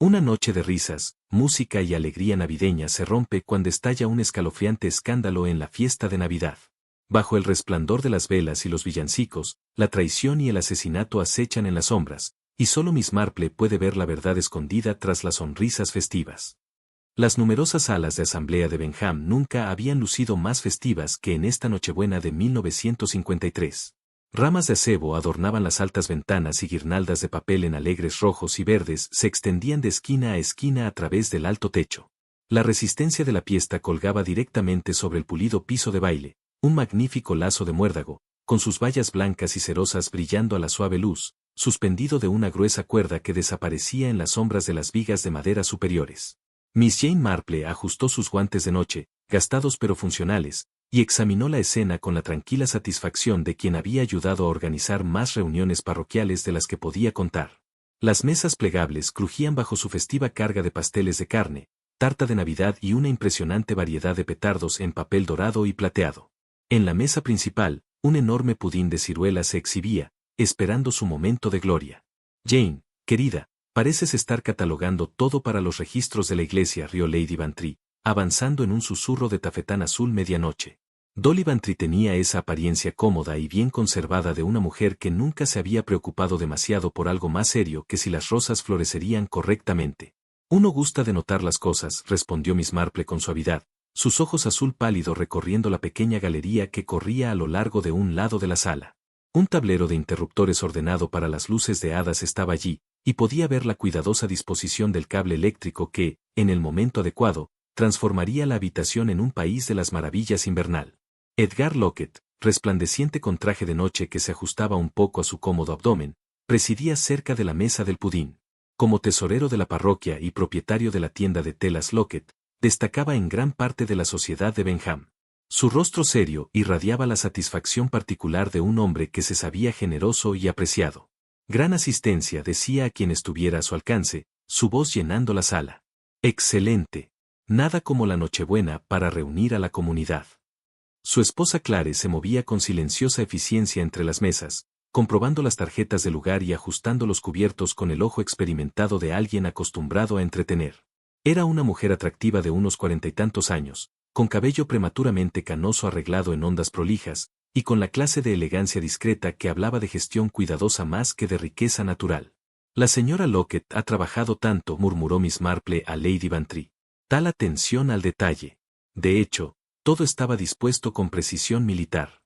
Una noche de risas, música y alegría navideña se rompe cuando estalla un escalofriante escándalo en la fiesta de Navidad. Bajo el resplandor de las velas y los villancicos, la traición y el asesinato acechan en las sombras, y solo Miss Marple puede ver la verdad escondida tras las sonrisas festivas. Las numerosas salas de asamblea de Benham nunca habían lucido más festivas que en esta Nochebuena de 1953. Ramas de acebo adornaban las altas ventanas y guirnaldas de papel en alegres rojos y verdes se extendían de esquina a esquina a través del alto techo. La resistencia de la piesta colgaba directamente sobre el pulido piso de baile, un magnífico lazo de muérdago, con sus vallas blancas y cerosas brillando a la suave luz, suspendido de una gruesa cuerda que desaparecía en las sombras de las vigas de madera superiores. Miss Jane Marple ajustó sus guantes de noche, gastados pero funcionales, y examinó la escena con la tranquila satisfacción de quien había ayudado a organizar más reuniones parroquiales de las que podía contar. Las mesas plegables crujían bajo su festiva carga de pasteles de carne, tarta de Navidad y una impresionante variedad de petardos en papel dorado y plateado. En la mesa principal, un enorme pudín de ciruelas se exhibía, esperando su momento de gloria. Jane, querida, pareces estar catalogando todo para los registros de la iglesia, rió Lady Bantry, avanzando en un susurro de tafetán azul medianoche. Dolly Bantry tenía esa apariencia cómoda y bien conservada de una mujer que nunca se había preocupado demasiado por algo más serio que si las rosas florecerían correctamente. Uno gusta de notar las cosas, respondió Miss Marple con suavidad, sus ojos azul pálido recorriendo la pequeña galería que corría a lo largo de un lado de la sala. Un tablero de interruptores ordenado para las luces de hadas estaba allí, y podía ver la cuidadosa disposición del cable eléctrico que, en el momento adecuado, transformaría la habitación en un país de las maravillas invernal. Edgar Lockett, resplandeciente con traje de noche que se ajustaba un poco a su cómodo abdomen, presidía cerca de la mesa del pudín. Como tesorero de la parroquia y propietario de la tienda de telas Lockett, destacaba en gran parte de la sociedad de Benham. Su rostro serio irradiaba la satisfacción particular de un hombre que se sabía generoso y apreciado. Gran asistencia, decía a quien estuviera a su alcance, su voz llenando la sala. Excelente. Nada como la Nochebuena para reunir a la comunidad. Su esposa Clare se movía con silenciosa eficiencia entre las mesas, comprobando las tarjetas del lugar y ajustando los cubiertos con el ojo experimentado de alguien acostumbrado a entretener. Era una mujer atractiva de unos 40 y tantos años, con cabello prematuramente canoso arreglado en ondas prolijas, y con la clase de elegancia discreta que hablaba de gestión cuidadosa más que de riqueza natural. La señora Lockett ha trabajado tanto, murmuró Miss Marple a Lady Bantry. Tal atención al detalle. De hecho, todo estaba dispuesto con precisión militar.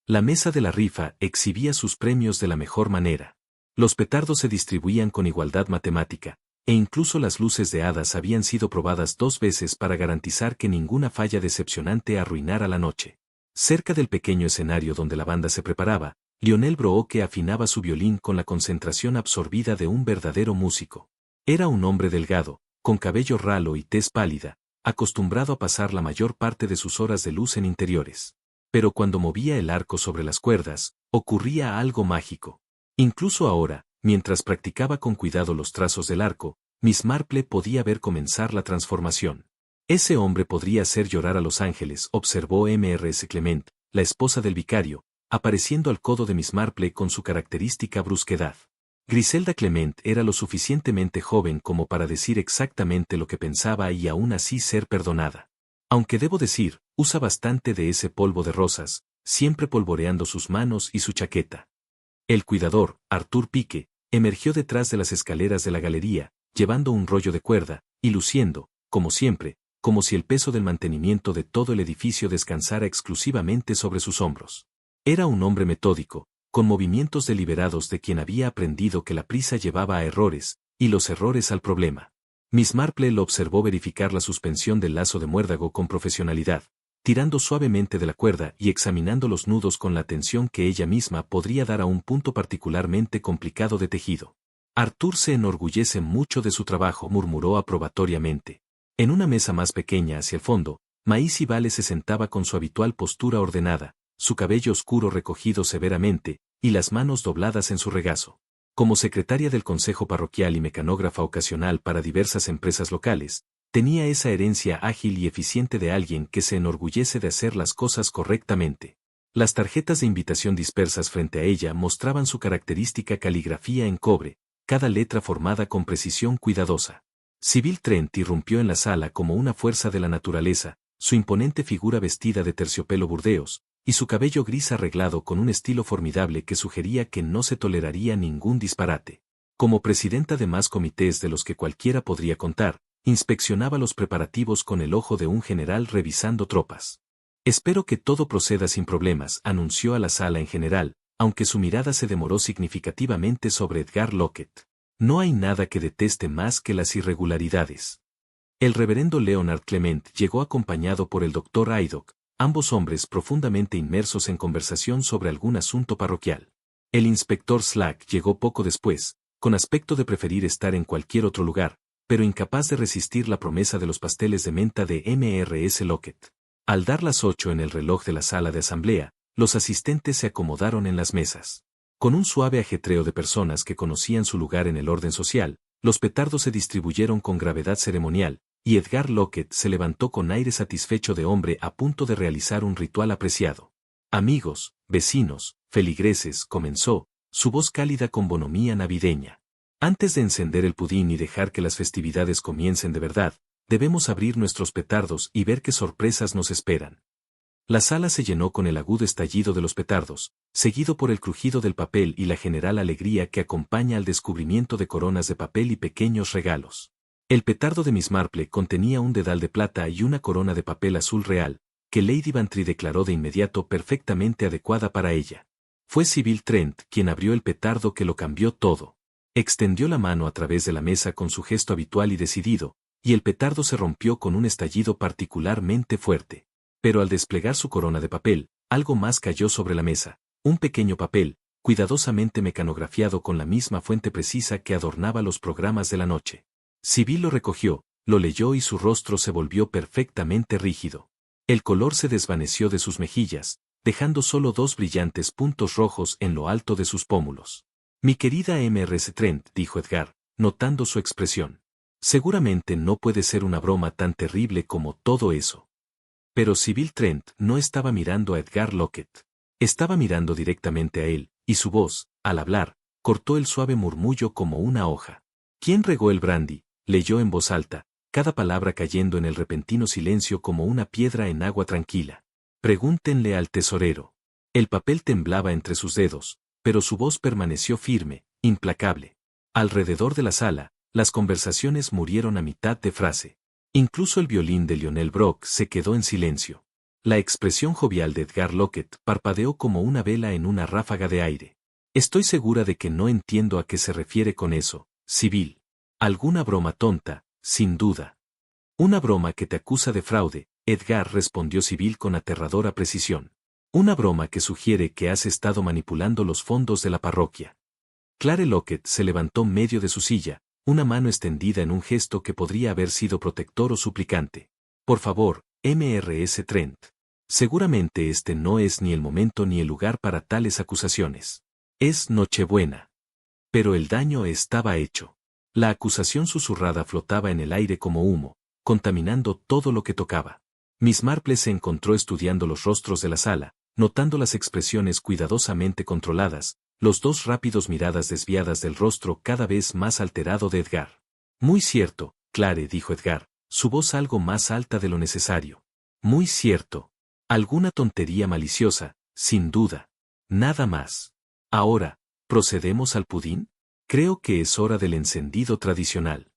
La mesa de la rifa exhibía sus premios de la mejor manera. Los petardos se distribuían con igualdad matemática, e incluso las luces de hadas habían sido probadas 2 veces para garantizar que ninguna falla decepcionante arruinara la noche. Cerca del pequeño escenario donde la banda se preparaba, Lionel Brooke afinaba su violín con la concentración absorbida de un verdadero músico. Era un hombre delgado, con cabello ralo y tez pálida, acostumbrado a pasar la mayor parte de sus horas de luz en interiores. Pero cuando movía el arco sobre las cuerdas, ocurría algo mágico. Incluso ahora, mientras practicaba con cuidado los trazos del arco, Miss Marple podía ver comenzar la transformación. Ese hombre podría hacer llorar a los ángeles, observó Mrs. Clement, la esposa del vicario, apareciendo al codo de Miss Marple con su característica brusquedad. Griselda Clement era lo suficientemente joven como para decir exactamente lo que pensaba y aún así ser perdonada. Aunque debo decir, usa bastante de ese polvo de rosas, siempre polvoreando sus manos y su chaqueta. El cuidador, Arthur Pique, emergió detrás de las escaleras de la galería, llevando un rollo de cuerda, y luciendo, como siempre, como si el peso del mantenimiento de todo el edificio descansara exclusivamente sobre sus hombros. Era un hombre metódico, con movimientos deliberados de quien había aprendido que la prisa llevaba a errores, y los errores al problema. Miss Marple lo observó verificar la suspensión del lazo de muérdago con profesionalidad, tirando suavemente de la cuerda y examinando los nudos con la atención que ella misma podría dar a un punto particularmente complicado de tejido. Arthur se enorgullece mucho de su trabajo, murmuró aprobatoriamente. En una mesa más pequeña hacia el fondo, Maisie Vale se sentaba con su habitual postura ordenada, su cabello oscuro recogido severamente, y las manos dobladas en su regazo. Como secretaria del consejo parroquial y mecanógrafa ocasional para diversas empresas locales, tenía esa herencia ágil y eficiente de alguien que se enorgullece de hacer las cosas correctamente. Las tarjetas de invitación dispersas frente a ella mostraban su característica caligrafía en cobre, cada letra formada con precisión cuidadosa. Sybil Trent irrumpió en la sala como una fuerza de la naturaleza, su imponente figura vestida de terciopelo burdeos, y su cabello gris arreglado con un estilo formidable que sugería que no se toleraría ningún disparate. Como presidenta de más comités de los que cualquiera podría contar, inspeccionaba los preparativos con el ojo de un general revisando tropas. Espero que todo proceda sin problemas, anunció a la sala en general, aunque su mirada se demoró significativamente sobre Edgar Lockett. No hay nada que deteste más que las irregularidades. El reverendo Leonard Clement llegó acompañado por el doctor Haydock, ambos hombres profundamente inmersos en conversación sobre algún asunto parroquial. El inspector Slack llegó poco después, con aspecto de preferir estar en cualquier otro lugar, pero incapaz de resistir la promesa de los pasteles de menta de Mrs. Lockett. Al dar las 8 en el reloj de la sala de asamblea, los asistentes se acomodaron en las mesas. Con un suave ajetreo de personas que conocían su lugar en el orden social, los petardos se distribuyeron con gravedad ceremonial, y Edgar Lockett se levantó con aire satisfecho de hombre a punto de realizar un ritual apreciado. Amigos, vecinos, feligreses, comenzó, su voz cálida con bonomía navideña. Antes de encender el pudín y dejar que las festividades comiencen de verdad, debemos abrir nuestros petardos y ver qué sorpresas nos esperan. La sala se llenó con el agudo estallido de los petardos, seguido por el crujido del papel y la general alegría que acompaña al descubrimiento de coronas de papel y pequeños regalos. El petardo de Miss Marple contenía un dedal de plata y una corona de papel azul real, que Lady Bantry declaró de inmediato perfectamente adecuada para ella. Fue Sybil Trent quien abrió el petardo que lo cambió todo. Extendió la mano a través de la mesa con su gesto habitual y decidido, y el petardo se rompió con un estallido particularmente fuerte. Pero al desplegar su corona de papel, algo más cayó sobre la mesa, un pequeño papel, cuidadosamente mecanografiado con la misma fuente precisa que adornaba los programas de la noche. Sybil lo recogió, lo leyó y su rostro se volvió perfectamente rígido. El color se desvaneció de sus mejillas, dejando solo 2 brillantes puntos rojos en lo alto de sus pómulos. Mi querida Mrs. Trent, dijo Edgar, notando su expresión. Seguramente no puede ser una broma tan terrible como todo eso. Pero Sybil Trent no estaba mirando a Edgar Lockett. Estaba mirando directamente a él, y su voz, al hablar, cortó el suave murmullo como una hoja. ¿Quién regó el brandy?, leyó en voz alta, cada palabra cayendo en el repentino silencio como una piedra en agua tranquila. Pregúntenle al tesorero. El papel temblaba entre sus dedos, pero su voz permaneció firme, implacable. Alrededor de la sala, las conversaciones murieron a mitad de frase. Incluso el violín de Lionel Brock se quedó en silencio. La expresión jovial de Edgar Lockett parpadeó como una vela en una ráfaga de aire. Estoy segura de que no entiendo a qué se refiere con eso, Sybil. Alguna broma tonta, sin duda. Una broma que te acusa de fraude, Edgar, respondió Sybil con aterradora precisión. Una broma que sugiere que has estado manipulando los fondos de la parroquia. Clare Lockett se levantó medio de su silla, una mano extendida en un gesto que podría haber sido protector o suplicante. Por favor, Mrs. Trent. Seguramente este no es ni el momento ni el lugar para tales acusaciones. Es Nochebuena. Pero el daño estaba hecho. La acusación susurrada flotaba en el aire como humo, contaminando todo lo que tocaba. Miss Marple se encontró estudiando los rostros de la sala, notando las expresiones cuidadosamente controladas, los 2 rápidos miradas desviadas del rostro cada vez más alterado de Edgar. Muy cierto, Clare, dijo Edgar, su voz algo más alta de lo necesario. Muy cierto. Alguna tontería maliciosa, sin duda. Nada más. Ahora, ¿procedemos al pudín? Creo que es hora del encendido tradicional.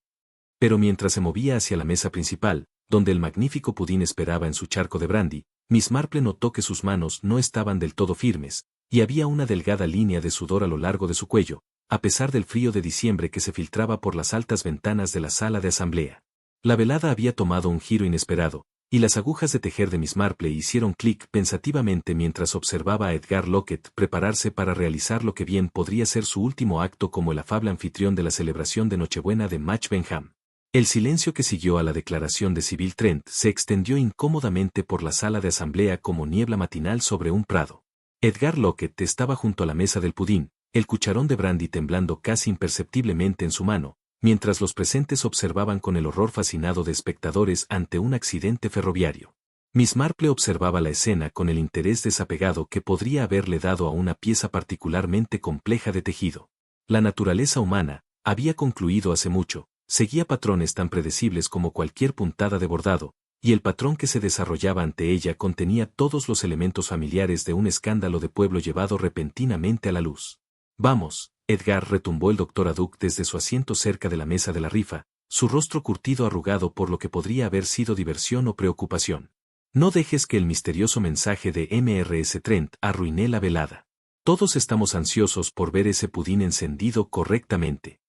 Pero mientras se movía hacia la mesa principal, donde el magnífico pudín esperaba en su charco de brandy, Miss Marple notó que sus manos no estaban del todo firmes, y había una delgada línea de sudor a lo largo de su cuello, a pesar del frío de diciembre que se filtraba por las altas ventanas de la sala de asamblea. La velada había tomado un giro inesperado, y las agujas de tejer de Miss Marple hicieron clic pensativamente mientras observaba a Edgar Lockett prepararse para realizar lo que bien podría ser su último acto como el afable anfitrión de la celebración de Nochebuena de Match Benham. El silencio que siguió a la declaración de Sybil Trent se extendió incómodamente por la sala de asamblea como niebla matinal sobre un prado. Edgar Lockett estaba junto a la mesa del pudín, el cucharón de brandy temblando casi imperceptiblemente en su mano, mientras los presentes observaban con el horror fascinado de espectadores ante un accidente ferroviario. Miss Marple observaba la escena con el interés desapegado que podría haberle dado a una pieza particularmente compleja de tejido. La naturaleza humana había concluido hace mucho, seguía patrones tan predecibles como cualquier puntada de bordado, y el patrón que se desarrollaba ante ella contenía todos los elementos familiares de un escándalo de pueblo llevado repentinamente a la luz. Vamos, Edgar, retumbó el doctor Aduc desde su asiento cerca de la mesa de la rifa, su rostro curtido arrugado por lo que podría haber sido diversión o preocupación. No dejes que el misterioso mensaje de Mrs. Trent arruine la velada. Todos estamos ansiosos por ver ese pudín encendido correctamente.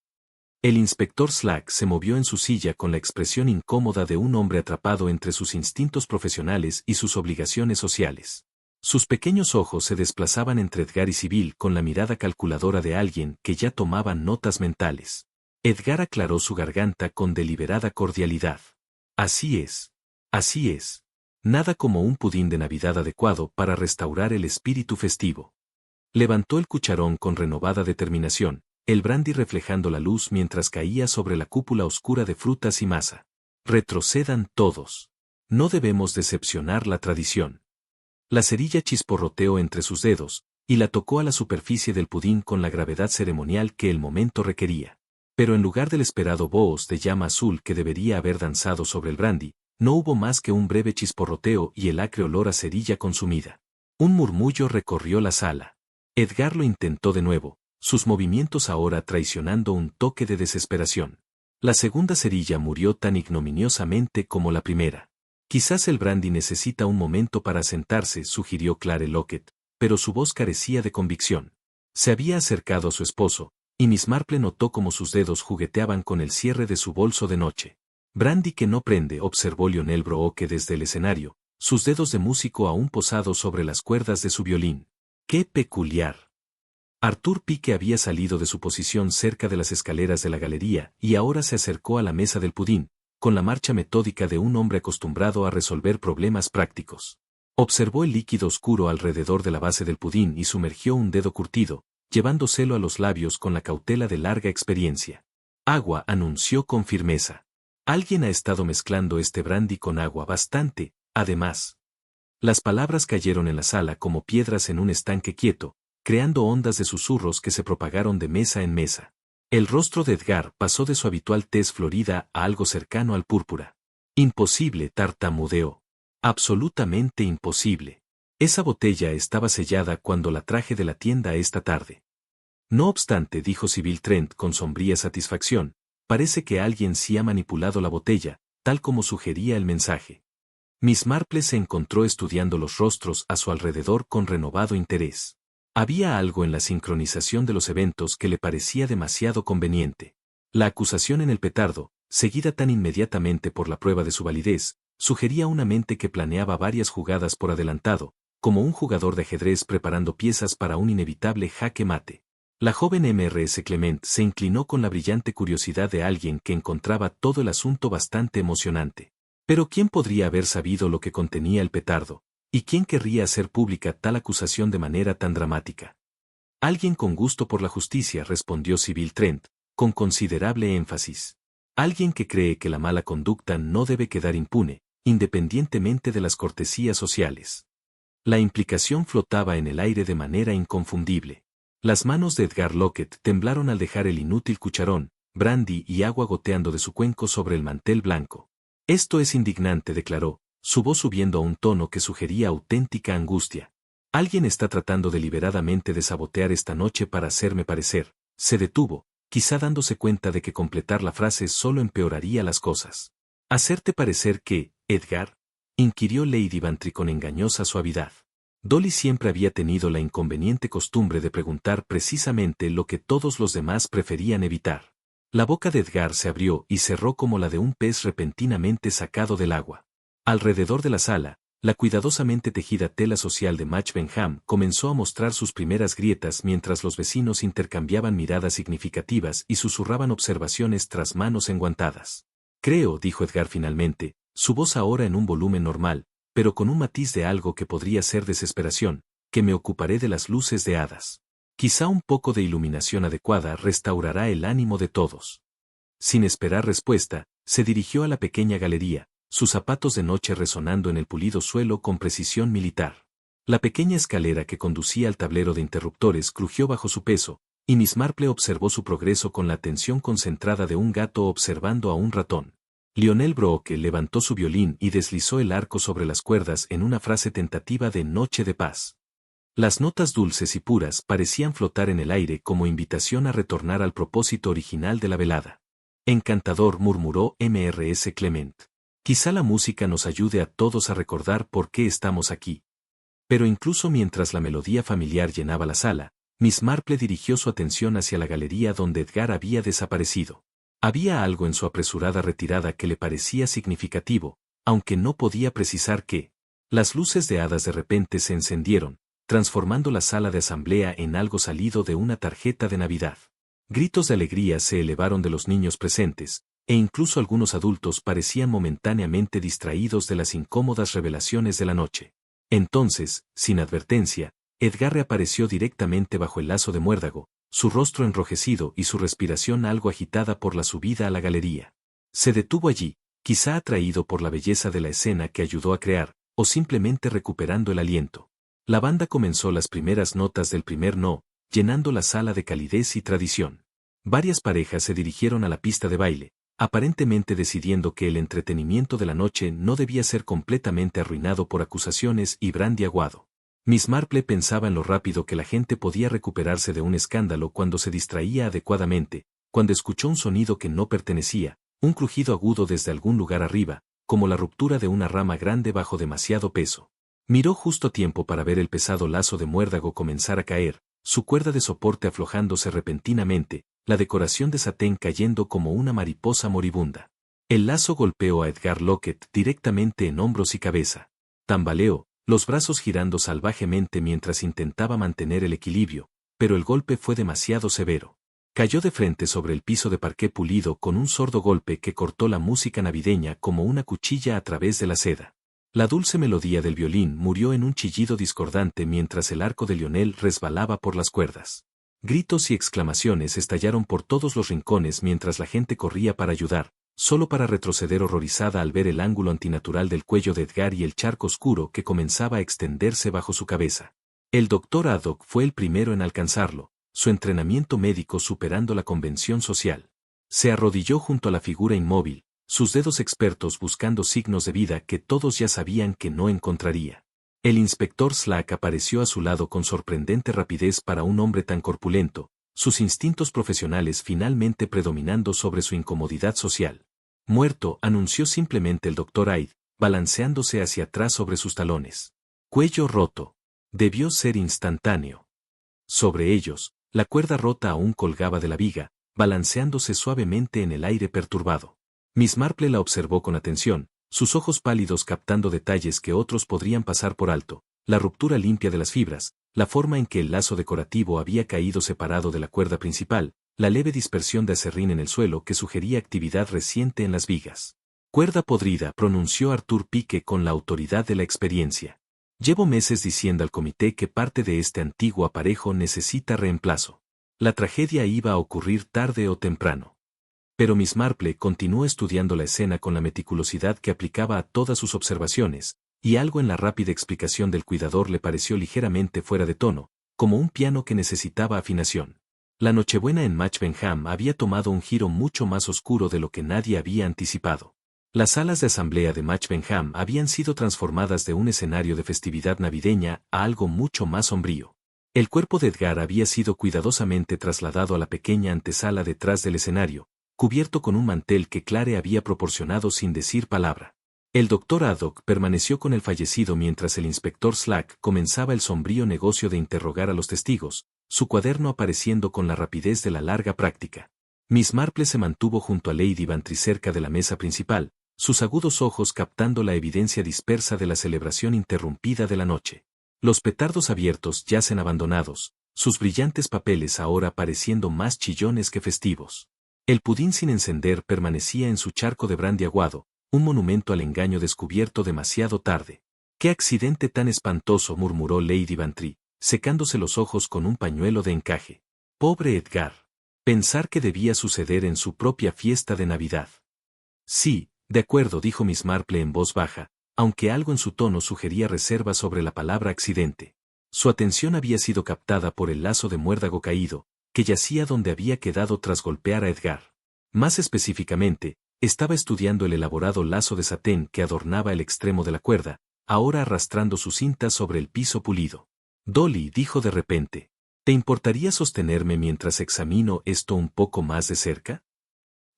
El inspector Slack se movió en su silla con la expresión incómoda de un hombre atrapado entre sus instintos profesionales y sus obligaciones sociales. Sus pequeños ojos se desplazaban entre Edgar y Sibyl con la mirada calculadora de alguien que ya tomaba notas mentales. Edgar aclaró su garganta con deliberada cordialidad. Así es. Así es. Nada como un pudín de Navidad adecuado para restaurar el espíritu festivo. Levantó el cucharón con renovada determinación, el brandy reflejando la luz mientras caía sobre la cúpula oscura de frutas y masa. Retrocedan todos. No debemos decepcionar la tradición. La cerilla chisporroteó entre sus dedos, y la tocó a la superficie del pudín con la gravedad ceremonial que el momento requería. Pero en lugar del esperado bohos de llama azul que debería haber danzado sobre el brandy, no hubo más que un breve chisporroteo y el acre olor a cerilla consumida. Un murmullo recorrió la sala. Edgar lo intentó de nuevo, sus movimientos ahora traicionando un toque de desesperación. La segunda cerilla murió tan ignominiosamente como la primera. Quizás el brandy necesita un momento para asentarse, sugirió Clare Lockett, pero su voz carecía de convicción. Se había acercado a su esposo, y Miss Marple notó cómo sus dedos jugueteaban con el cierre de su bolso de noche. Brandy que no prende, observó Lionel Brooke desde el escenario, sus dedos de músico aún posados sobre las cuerdas de su violín. ¡Qué peculiar! Arthur Pike había salido de su posición cerca de las escaleras de la galería y ahora se acercó a la mesa del pudín, con la marcha metódica de un hombre acostumbrado a resolver problemas prácticos. Observó el líquido oscuro alrededor de la base del pudín y sumergió un dedo curtido, llevándoselo a los labios con la cautela de larga experiencia. Agua, anunció con firmeza. Alguien ha estado mezclando este brandy con agua bastante, además. Las palabras cayeron en la sala como piedras en un estanque quieto, creando ondas de susurros que se propagaron de mesa en mesa. El rostro de Edgar pasó de su habitual tez florida a algo cercano al púrpura. Imposible, tartamudeó. Absolutamente imposible. Esa botella estaba sellada cuando la traje de la tienda esta tarde. No obstante, dijo Sibyl Trent con sombría satisfacción, parece que alguien sí ha manipulado la botella, tal como sugería el mensaje. Miss Marple se encontró estudiando los rostros a su alrededor con renovado interés. Había algo en la sincronización de los eventos que le parecía demasiado conveniente. La acusación en el petardo, seguida tan inmediatamente por la prueba de su validez, sugería una mente que planeaba varias jugadas por adelantado, como un jugador de ajedrez preparando piezas para un inevitable jaque mate. La joven Mrs. Clement se inclinó con la brillante curiosidad de alguien que encontraba todo el asunto bastante emocionante. Pero ¿quién podría haber sabido lo que contenía el petardo? ¿Y quién querría hacer pública tal acusación de manera tan dramática? Alguien con gusto por la justicia, respondió Sibyl Trent, con considerable énfasis. Alguien que cree que la mala conducta no debe quedar impune, independientemente de las cortesías sociales. La implicación flotaba en el aire de manera inconfundible. Las manos de Edgar Lockett temblaron al dejar el inútil cucharón, brandy y agua goteando de su cuenco sobre el mantel blanco. Esto es indignante, declaró, su voz subiendo a un tono que sugería auténtica angustia. Alguien está tratando deliberadamente de sabotear esta noche para hacerme parecer. Se detuvo, quizá dándose cuenta de que completar la frase solo empeoraría las cosas. ¿Hacerte parecer qué, Edgar? Inquirió Lady Bantry con engañosa suavidad. Dolly siempre había tenido la inconveniente costumbre de preguntar precisamente lo que todos los demás preferían evitar. La boca de Edgar se abrió y cerró como la de un pez repentinamente sacado del agua. Alrededor de la sala, la cuidadosamente tejida tela social de Match Benham comenzó a mostrar sus primeras grietas mientras los vecinos intercambiaban miradas significativas y susurraban observaciones tras manos enguantadas. Creo, dijo Edgar finalmente, su voz ahora en un volumen normal, pero con un matiz de algo que podría ser desesperación, que me ocuparé de las luces de hadas. Quizá un poco de iluminación adecuada restaurará el ánimo de todos. Sin esperar respuesta, se dirigió a la pequeña galería, sus zapatos de noche resonando en el pulido suelo con precisión militar. La pequeña escalera que conducía al tablero de interruptores crujió bajo su peso, y Miss Marple observó su progreso con la atención concentrada de un gato observando a un ratón. Lionel Brooke levantó su violín y deslizó el arco sobre las cuerdas en una frase tentativa de Noche de Paz. Las notas dulces y puras parecían flotar en el aire como invitación a retornar al propósito original de la velada. Encantador, murmuró Mrs. Clement. Quizá la música nos ayude a todos a recordar por qué estamos aquí. Pero incluso mientras la melodía familiar llenaba la sala, Miss Marple dirigió su atención hacia la galería donde Edgar había desaparecido. Había algo en su apresurada retirada que le parecía significativo, aunque no podía precisar qué. Las luces de hadas de repente se encendieron, transformando la sala de asamblea en algo salido de una tarjeta de Navidad. Gritos de alegría se elevaron de los niños presentes, e incluso algunos adultos parecían momentáneamente distraídos de las incómodas revelaciones de la noche. Entonces, sin advertencia, Edgar reapareció directamente bajo el lazo de muérdago, su rostro enrojecido y su respiración algo agitada por la subida a la galería. Se detuvo allí, quizá atraído por la belleza de la escena que ayudó a crear, o simplemente recuperando el aliento. La banda comenzó las primeras notas del primer no, llenando la sala de calidez y tradición. Varias parejas se dirigieron a la pista de baile, aparentemente decidiendo que el entretenimiento de la noche no debía ser completamente arruinado por acusaciones y brandy aguado. Miss Marple pensaba en lo rápido que la gente podía recuperarse de un escándalo cuando se distraía adecuadamente, cuando escuchó un sonido que no pertenecía, un crujido agudo desde algún lugar arriba, como la ruptura de una rama grande bajo demasiado peso. Miró justo a tiempo para ver el pesado lazo de muérdago comenzar a caer, su cuerda de soporte aflojándose repentinamente, la decoración de satén cayendo como una mariposa moribunda. El lazo golpeó a Edgar Lockett directamente en hombros y cabeza. Tambaleó, los brazos girando salvajemente mientras intentaba mantener el equilibrio, pero el golpe fue demasiado severo. Cayó de frente sobre el piso de parqué pulido con un sordo golpe que cortó la música navideña como una cuchilla a través de la seda. La dulce melodía del violín murió en un chillido discordante mientras el arco de Lionel resbalaba por las cuerdas. Gritos y exclamaciones estallaron por todos los rincones mientras la gente corría para ayudar, solo para retroceder horrorizada al ver el ángulo antinatural del cuello de Edgar y el charco oscuro que comenzaba a extenderse bajo su cabeza. El doctor Haddock fue el primero en alcanzarlo, su entrenamiento médico superando la convención social. Se arrodilló junto a la figura inmóvil, sus dedos expertos buscando signos de vida que todos ya sabían que no encontraría. El inspector Slack apareció a su lado con sorprendente rapidez para un hombre tan corpulento, sus instintos profesionales finalmente predominando sobre su incomodidad social. Muerto, anunció simplemente el Dr. Hyde, balanceándose hacia atrás sobre sus talones. Cuello roto. Debió ser instantáneo. Sobre ellos, la cuerda rota aún colgaba de la viga, balanceándose suavemente en el aire perturbado. Miss Marple la observó con atención, sus ojos pálidos captando detalles que otros podrían pasar por alto, la ruptura limpia de las fibras, la forma en que el lazo decorativo había caído separado de la cuerda principal, la leve dispersión de acerrín en el suelo que sugería actividad reciente en las vigas. Cuerda podrida, pronunció Arthur Pike con la autoridad de la experiencia. Llevo meses diciendo al comité que parte de este antiguo aparejo necesita reemplazo. La tragedia iba a ocurrir tarde o temprano. Pero Miss Marple continuó estudiando la escena con la meticulosidad que aplicaba a todas sus observaciones, y algo en la rápida explicación del cuidador le pareció ligeramente fuera de tono, como un piano que necesitaba afinación. La Nochebuena en Match Benham había tomado un giro mucho más oscuro de lo que nadie había anticipado. Las salas de asamblea de Match Benham habían sido transformadas de un escenario de festividad navideña a algo mucho más sombrío. El cuerpo de Edgar había sido cuidadosamente trasladado a la pequeña antesala detrás del escenario, cubierto con un mantel que Clare había proporcionado sin decir palabra. El doctor Haddock permaneció con el fallecido mientras el inspector Slack comenzaba el sombrío negocio de interrogar a los testigos, su cuaderno apareciendo con la rapidez de la larga práctica. Miss Marple se mantuvo junto a Lady Bantry cerca de la mesa principal, sus agudos ojos captando la evidencia dispersa de la celebración interrumpida de la noche. Los petardos abiertos yacen abandonados, sus brillantes papeles ahora pareciendo más chillones que festivos. El pudín sin encender permanecía en su charco de brandy aguado, un monumento al engaño descubierto demasiado tarde. ¡Qué accidente tan espantoso!, murmuró Lady Bantry, secándose los ojos con un pañuelo de encaje. Pobre Edgar. Pensar que debía suceder en su propia fiesta de Navidad. Sí, de acuerdo, dijo Miss Marple en voz baja, aunque algo en su tono sugería reserva sobre la palabra accidente. Su atención había sido captada por el lazo de muérdago caído, que yacía donde había quedado tras golpear a Edgar. Más específicamente, estaba estudiando el elaborado lazo de satén que adornaba el extremo de la cuerda, ahora arrastrando su cinta sobre el piso pulido. Dolly dijo de repente, ¿te importaría sostenerme mientras examino esto un poco más de cerca?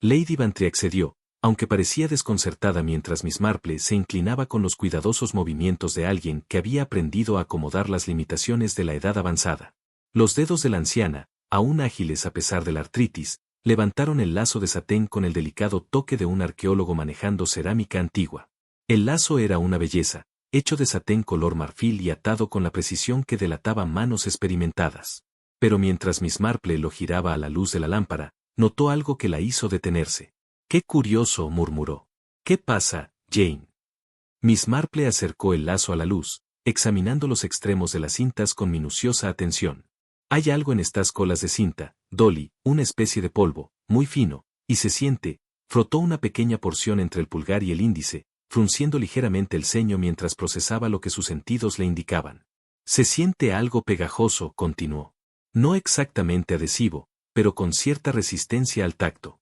Lady Bantry accedió, aunque parecía desconcertada mientras Miss Marple se inclinaba con los cuidadosos movimientos de alguien que había aprendido a acomodar las limitaciones de la edad avanzada. Los dedos de la anciana, aún ágiles a pesar de la artritis, levantaron el lazo de satén con el delicado toque de un arqueólogo manejando cerámica antigua. El lazo era una belleza, hecho de satén color marfil y atado con la precisión que delataba manos experimentadas. Pero mientras Miss Marple lo giraba a la luz de la lámpara, notó algo que la hizo detenerse. ¡Qué curioso!, murmuró. ¿Qué pasa, Jane? Miss Marple acercó el lazo a la luz, examinando los extremos de las cintas con minuciosa atención. Hay algo en estas colas de cinta, Dolly, una especie de polvo, muy fino, y se siente, frotó una pequeña porción entre el pulgar y el índice, frunciendo ligeramente el ceño mientras procesaba lo que sus sentidos le indicaban. Se siente algo pegajoso, continuó. No exactamente adhesivo, pero con cierta resistencia al tacto.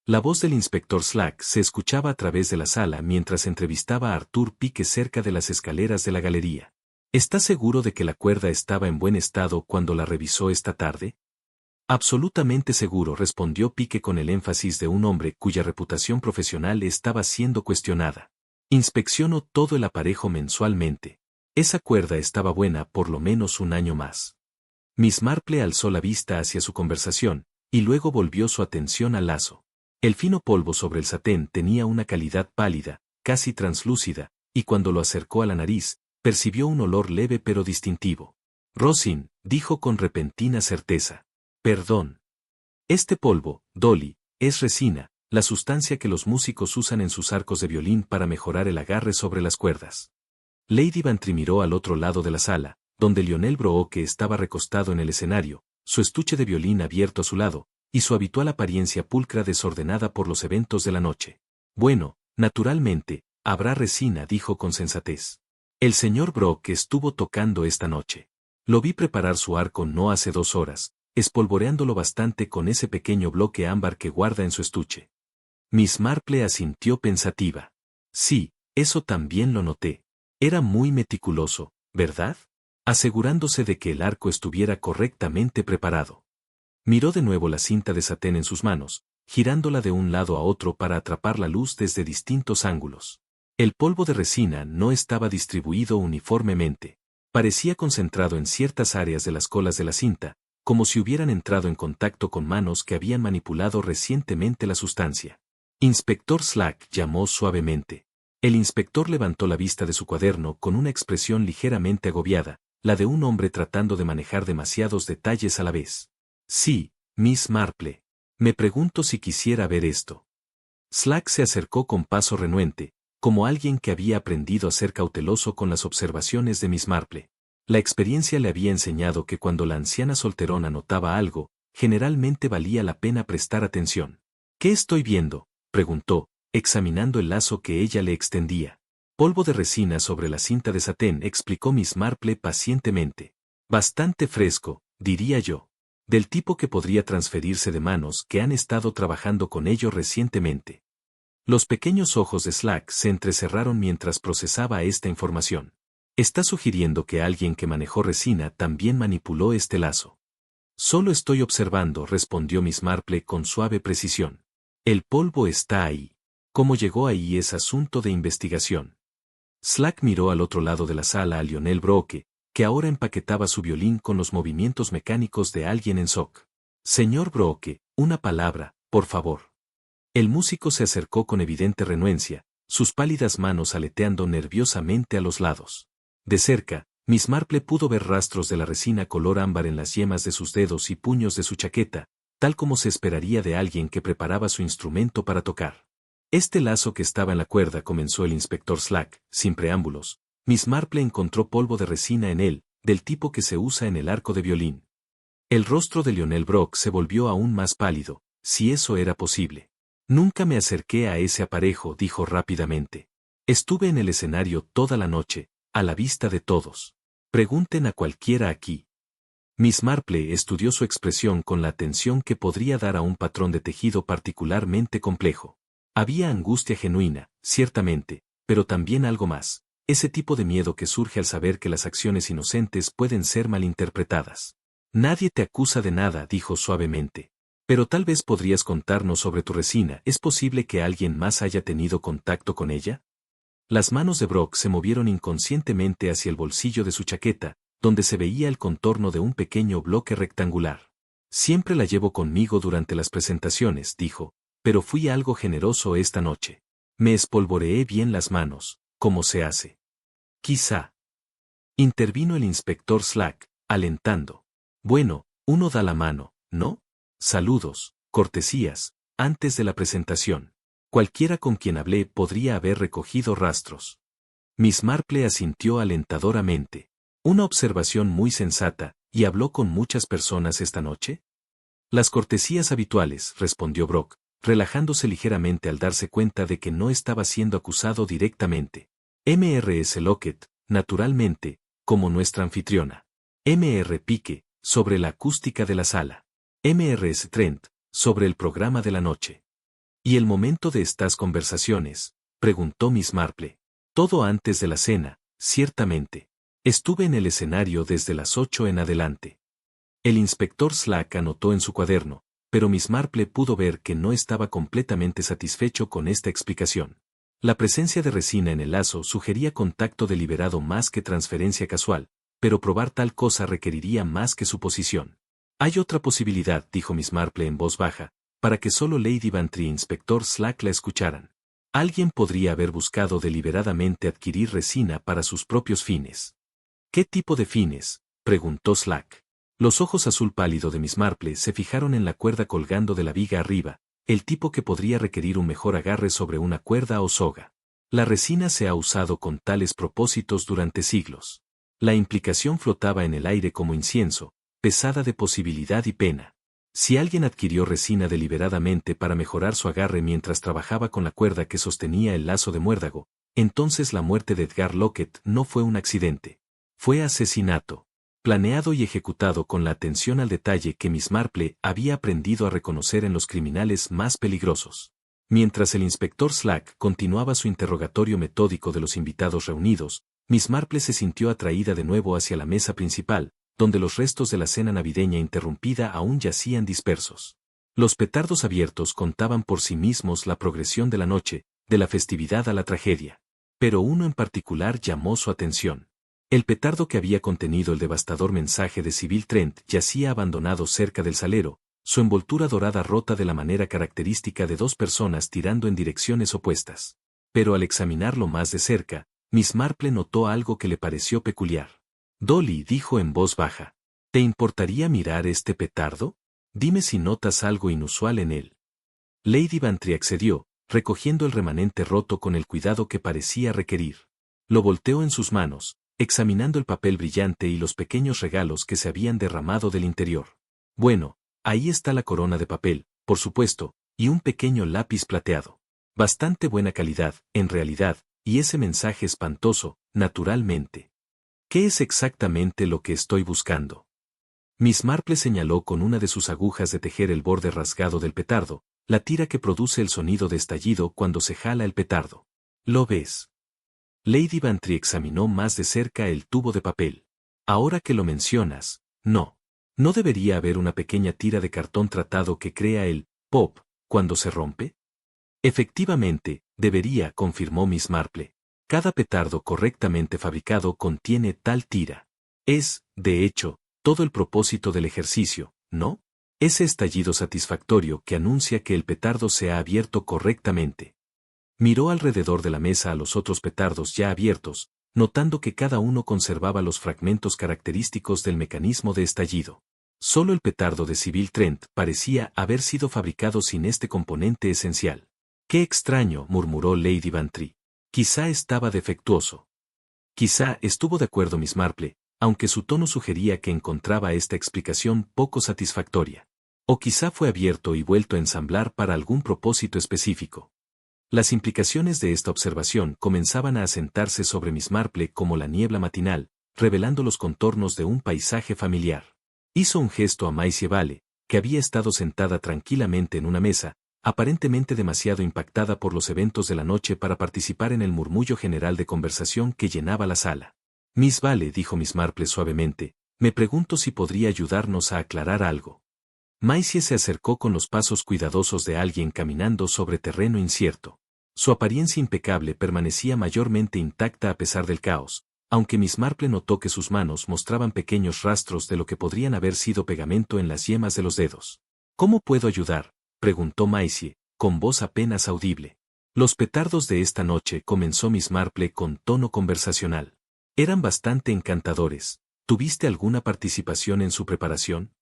La voz del inspector Slack se escuchaba a través de la sala mientras entrevistaba a Arthur Pike cerca de las escaleras de la galería. ¿Está seguro de que la cuerda estaba en buen estado cuando la revisó esta tarde? Absolutamente seguro, respondió Pike con el énfasis de un hombre cuya reputación profesional estaba siendo cuestionada. Inspecciono todo el aparejo mensualmente. Esa cuerda estaba buena por lo menos un año más. Miss Marple alzó la vista hacia su conversación, y luego volvió su atención al lazo. El fino polvo sobre el satén tenía una calidad pálida, casi translúcida, y cuando lo acercó a la nariz, percibió un olor leve pero distintivo. Rosin, dijo con repentina certeza. Perdón. Este polvo, Dolly, es resina, la sustancia que los músicos usan en sus arcos de violín para mejorar el agarre sobre las cuerdas. Lady Bantry miró al otro lado de la sala, donde Lionel Brooke estaba recostado en el escenario, su estuche de violín abierto a su lado, y su habitual apariencia pulcra desordenada por los eventos de la noche. Bueno, naturalmente, habrá resina, dijo con sensatez. El señor Brooke estuvo tocando esta noche. Lo vi preparar su arco no hace 2 horas, espolvoreándolo bastante con ese pequeño bloque ámbar que guarda en su estuche. Miss Marple asintió pensativa. Sí, eso también lo noté. Era muy meticuloso, ¿verdad? Asegurándose de que el arco estuviera correctamente preparado. Miró de nuevo la cinta de satén en sus manos, girándola de un lado a otro para atrapar la luz desde distintos ángulos. El polvo de resina no estaba distribuido uniformemente. Parecía concentrado en ciertas áreas de las colas de la cinta, como si hubieran entrado en contacto con manos que habían manipulado recientemente la sustancia. Inspector Slack, llamó suavemente. El inspector levantó la vista de su cuaderno con una expresión ligeramente agobiada, la de un hombre tratando de manejar demasiados detalles a la vez. Sí, Miss Marple. Me pregunto si quisiera ver esto. Slack se acercó con paso renuente, como alguien que había aprendido a ser cauteloso con las observaciones de Miss Marple. La experiencia le había enseñado que cuando la anciana solterona notaba algo, generalmente valía la pena prestar atención. ¿Qué estoy viendo?, preguntó, examinando el lazo que ella le extendía. Polvo de resina sobre la cinta de satén, explicó Miss Marple pacientemente. Bastante fresco, diría yo. Del tipo que podría transferirse de manos que han estado trabajando con ello recientemente. Los pequeños ojos de Slack se entrecerraron mientras procesaba esta información. Está sugiriendo que alguien que manejó resina también manipuló este lazo. Solo estoy observando, respondió Miss Marple con suave precisión. El polvo está ahí. ¿Cómo llegó ahí es asunto de investigación? Slack miró al otro lado de la sala a Lionel Brooke, que ahora empaquetaba su violín con los movimientos mecánicos de alguien en shock. Señor Brooke, una palabra, por favor. El músico se acercó con evidente renuencia, sus pálidas manos aleteando nerviosamente a los lados. De cerca, Miss Marple pudo ver rastros de la resina color ámbar en las yemas de sus dedos y puños de su chaqueta, tal como se esperaría de alguien que preparaba su instrumento para tocar. Este lazo que estaba en la cuerda, comenzó el inspector Slack, sin preámbulos. Miss Marple encontró polvo de resina en él, del tipo que se usa en el arco de violín. El rostro de Lionel Brooke se volvió aún más pálido, si eso era posible. Nunca me acerqué a ese aparejo, dijo rápidamente. Estuve en el escenario toda la noche, a la vista de todos. Pregunten a cualquiera aquí. Miss Marple estudió su expresión con la atención que podría dar a un patrón de tejido particularmente complejo. Había angustia genuina, ciertamente, pero también algo más, ese tipo de miedo que surge al saber que las acciones inocentes pueden ser malinterpretadas. Nadie te acusa de nada, dijo suavemente. Pero tal vez podrías contarnos sobre tu resina. ¿Es posible que alguien más haya tenido contacto con ella? Las manos de Brock se movieron inconscientemente hacia el bolsillo de su chaqueta, donde se veía el contorno de un pequeño bloque rectangular. Siempre la llevo conmigo durante las presentaciones, dijo, pero fui algo generoso esta noche. Me espolvoreé bien las manos, como se hace. Quizá. Intervino el inspector Slack, alentando. Bueno, uno da la mano, ¿no? Saludos, cortesías, antes de la presentación. Cualquiera con quien hablé podría haber recogido rastros. Miss Marple asintió alentadoramente. Una observación muy sensata, ¿y habló con muchas personas esta noche? Las cortesías habituales, respondió Brock, relajándose ligeramente al darse cuenta de que no estaba siendo acusado directamente. Mrs. Lockett, naturalmente, como nuestra anfitriona. Mr. Pike, sobre la acústica de la sala. Mrs. Trent, sobre el programa de la noche. ¿Y el momento de estas conversaciones? Preguntó Miss Marple. Todo antes de la cena, ciertamente. Estuve en el escenario desde las 8 en adelante. El inspector Slack anotó en su cuaderno, pero Miss Marple pudo ver que no estaba completamente satisfecho con esta explicación. La presencia de resina en el lazo sugería contacto deliberado más que transferencia casual, pero probar tal cosa requeriría más que suposición. Hay otra posibilidad, dijo Miss Marple en voz baja, para que solo Lady Bantry e inspector Slack la escucharan. Alguien podría haber buscado deliberadamente adquirir resina para sus propios fines. ¿Qué tipo de fines?, preguntó Slack. Los ojos azul pálido de Miss Marple se fijaron en la cuerda colgando de la viga arriba, el tipo que podría requerir un mejor agarre sobre una cuerda o soga. La resina se ha usado con tales propósitos durante siglos. La implicación flotaba en el aire como incienso, pesada de posibilidad y pena. Si alguien adquirió resina deliberadamente para mejorar su agarre mientras trabajaba con la cuerda que sostenía el lazo de muérdago, entonces la muerte de Edgar Lockett no fue un accidente. Fue asesinato, planeado y ejecutado con la atención al detalle que Miss Marple había aprendido a reconocer en los criminales más peligrosos. Mientras el inspector Slack continuaba su interrogatorio metódico de los invitados reunidos, Miss Marple se sintió atraída de nuevo hacia la mesa principal, donde los restos de la cena navideña interrumpida aún yacían dispersos. Los petardos abiertos contaban por sí mismos la progresión de la noche, de la festividad a la tragedia. Pero uno en particular llamó su atención. El petardo que había contenido el devastador mensaje de Sybil Trent yacía abandonado cerca del salero, su envoltura dorada rota de la manera característica de dos personas tirando en direcciones opuestas. Pero al examinarlo más de cerca, Miss Marple notó algo que le pareció peculiar. Dolly dijo en voz baja, ¿te importaría mirar este petardo? Dime si notas algo inusual en él. Lady Bantry accedió, recogiendo el remanente roto con el cuidado que parecía requerir. Lo volteó en sus manos, examinando el papel brillante y los pequeños regalos que se habían derramado del interior. Bueno, ahí está la corona de papel, por supuesto, y un pequeño lápiz plateado. Bastante buena calidad, en realidad, y ese mensaje espantoso, naturalmente. ¿Qué es exactamente lo que estoy buscando? Miss Marple señaló con una de sus agujas de tejer el borde rasgado del petardo, la tira que produce el sonido de estallido cuando se jala el petardo. ¿Lo ves? Lady Bantry examinó más de cerca el tubo de papel. Ahora que lo mencionas, no. ¿No debería haber una pequeña tira de cartón tratado que crea el pop cuando se rompe? Efectivamente, debería, confirmó Miss Marple. Cada petardo correctamente fabricado contiene tal tira. Es, de hecho, todo el propósito del ejercicio, ¿no? Ese estallido satisfactorio que anuncia que el petardo se ha abierto correctamente. Miró alrededor de la mesa a los otros petardos ya abiertos, notando que cada uno conservaba los fragmentos característicos del mecanismo de estallido. Solo el petardo de Sybil Trent parecía haber sido fabricado sin este componente esencial. ¡Qué extraño!, murmuró Lady Bantry. Quizá estaba defectuoso. Quizá estuvo de acuerdo Miss Marple, aunque su tono sugería que encontraba esta explicación poco satisfactoria. O quizá fue abierto y vuelto a ensamblar para algún propósito específico. Las implicaciones de esta observación comenzaban a asentarse sobre Miss Marple como la niebla matinal, revelando los contornos de un paisaje familiar. Hizo un gesto a Maisie Vale, que había estado sentada tranquilamente en una mesa, aparentemente demasiado impactada por los eventos de la noche para participar en el murmullo general de conversación que llenaba la sala. Miss Vale, dijo Miss Marple suavemente, me pregunto si podría ayudarnos a aclarar algo. Maisie se acercó con los pasos cuidadosos de alguien caminando sobre terreno incierto. Su apariencia impecable permanecía mayormente intacta a pesar del caos, aunque Miss Marple notó que sus manos mostraban pequeños rastros de lo que podrían haber sido pegamento en las yemas de los dedos. ¿Cómo puedo ayudar?, preguntó Maisie, con voz apenas audible. Los petardos de esta noche, comenzó Miss Marple con tono conversacional. Eran bastante encantadores. ¿Tuviste alguna participación en su preparación?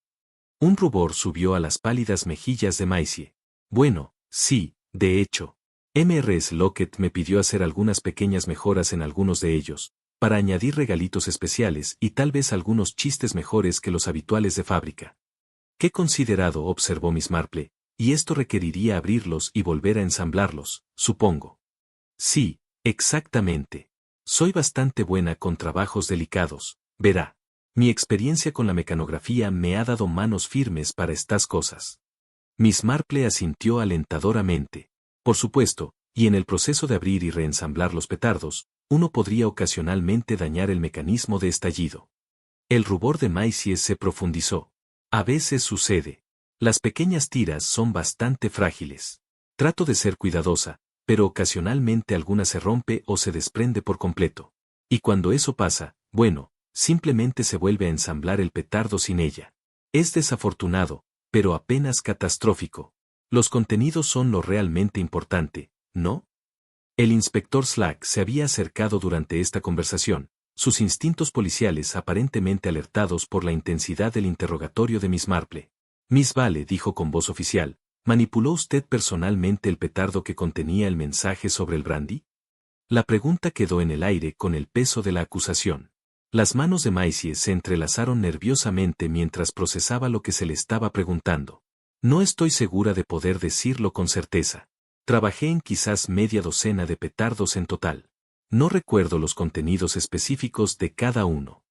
Un rubor subió a las pálidas mejillas de Maisie. Bueno, sí, de hecho. Mrs. Lockett me pidió hacer algunas pequeñas mejoras en algunos de ellos, para añadir regalitos especiales y tal vez algunos chistes mejores que los habituales de fábrica. Qué considerado, observó Miss Marple, y esto requeriría abrirlos y volver a ensamblarlos, supongo. Sí, exactamente. Soy bastante buena con trabajos delicados, verá. Mi experiencia con la mecanografía me ha dado manos firmes para estas cosas. Miss Marple asintió alentadoramente. Por supuesto, y en el proceso de abrir y reensamblar los petardos, uno podría ocasionalmente dañar el mecanismo de estallido. El rubor de Maisie se profundizó. A veces sucede. Las pequeñas tiras son bastante frágiles. Trato de ser cuidadosa, pero ocasionalmente alguna se rompe o se desprende por completo. Y cuando eso pasa, bueno, simplemente se vuelve a ensamblar el petardo sin ella. Es desafortunado, pero apenas catastrófico. Los contenidos son lo realmente importante, ¿no? El inspector Slack se había acercado durante esta conversación, sus instintos policiales aparentemente alertados por la intensidad del interrogatorio de Miss Marple. Miss Vale, dijo con voz oficial, ¿manipuló usted personalmente el petardo que contenía el mensaje sobre el brandy? La pregunta quedó en el aire con el peso de la acusación. Las manos de Maisie se entrelazaron nerviosamente mientras procesaba lo que se le estaba preguntando. No estoy segura de poder decirlo con certeza. Trabajé en quizás media docena de petardos en total. No recuerdo los contenidos específicos de cada uno.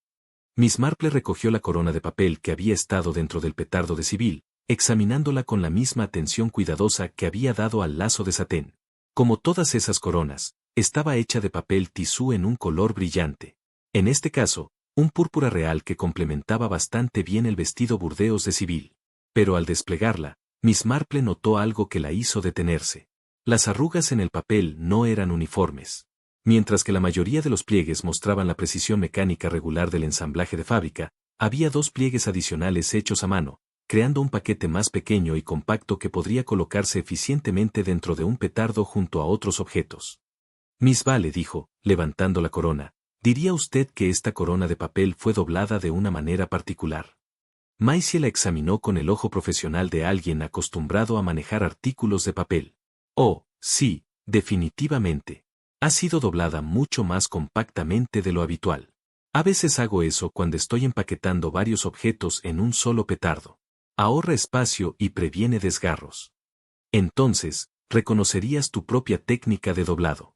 Miss Marple recogió la corona de papel que había estado dentro del petardo de Sibyl, examinándola con la misma atención cuidadosa que había dado al lazo de satén. Como todas esas coronas, estaba hecha de papel tisú en un color brillante. En este caso, un púrpura real que complementaba bastante bien el vestido burdeos de Sibyl. Pero al desplegarla, Miss Marple notó algo que la hizo detenerse. Las arrugas en el papel no eran uniformes. Mientras que la mayoría de los pliegues mostraban la precisión mecánica regular del ensamblaje de fábrica, había 2 pliegues adicionales hechos a mano, creando un paquete más pequeño y compacto que podría colocarse eficientemente dentro de un petardo junto a otros objetos. Miss Vale, dijo, levantando la corona, ¿diría usted que esta corona de papel fue doblada de una manera particular? Maisie la examinó con el ojo profesional de alguien acostumbrado a manejar artículos de papel. Oh, sí, definitivamente. Ha sido doblada mucho más compactamente de lo habitual. A veces hago eso cuando estoy empaquetando varios objetos en un solo petardo. Ahorra espacio y previene desgarros. Entonces, reconocerías tu propia técnica de doblado.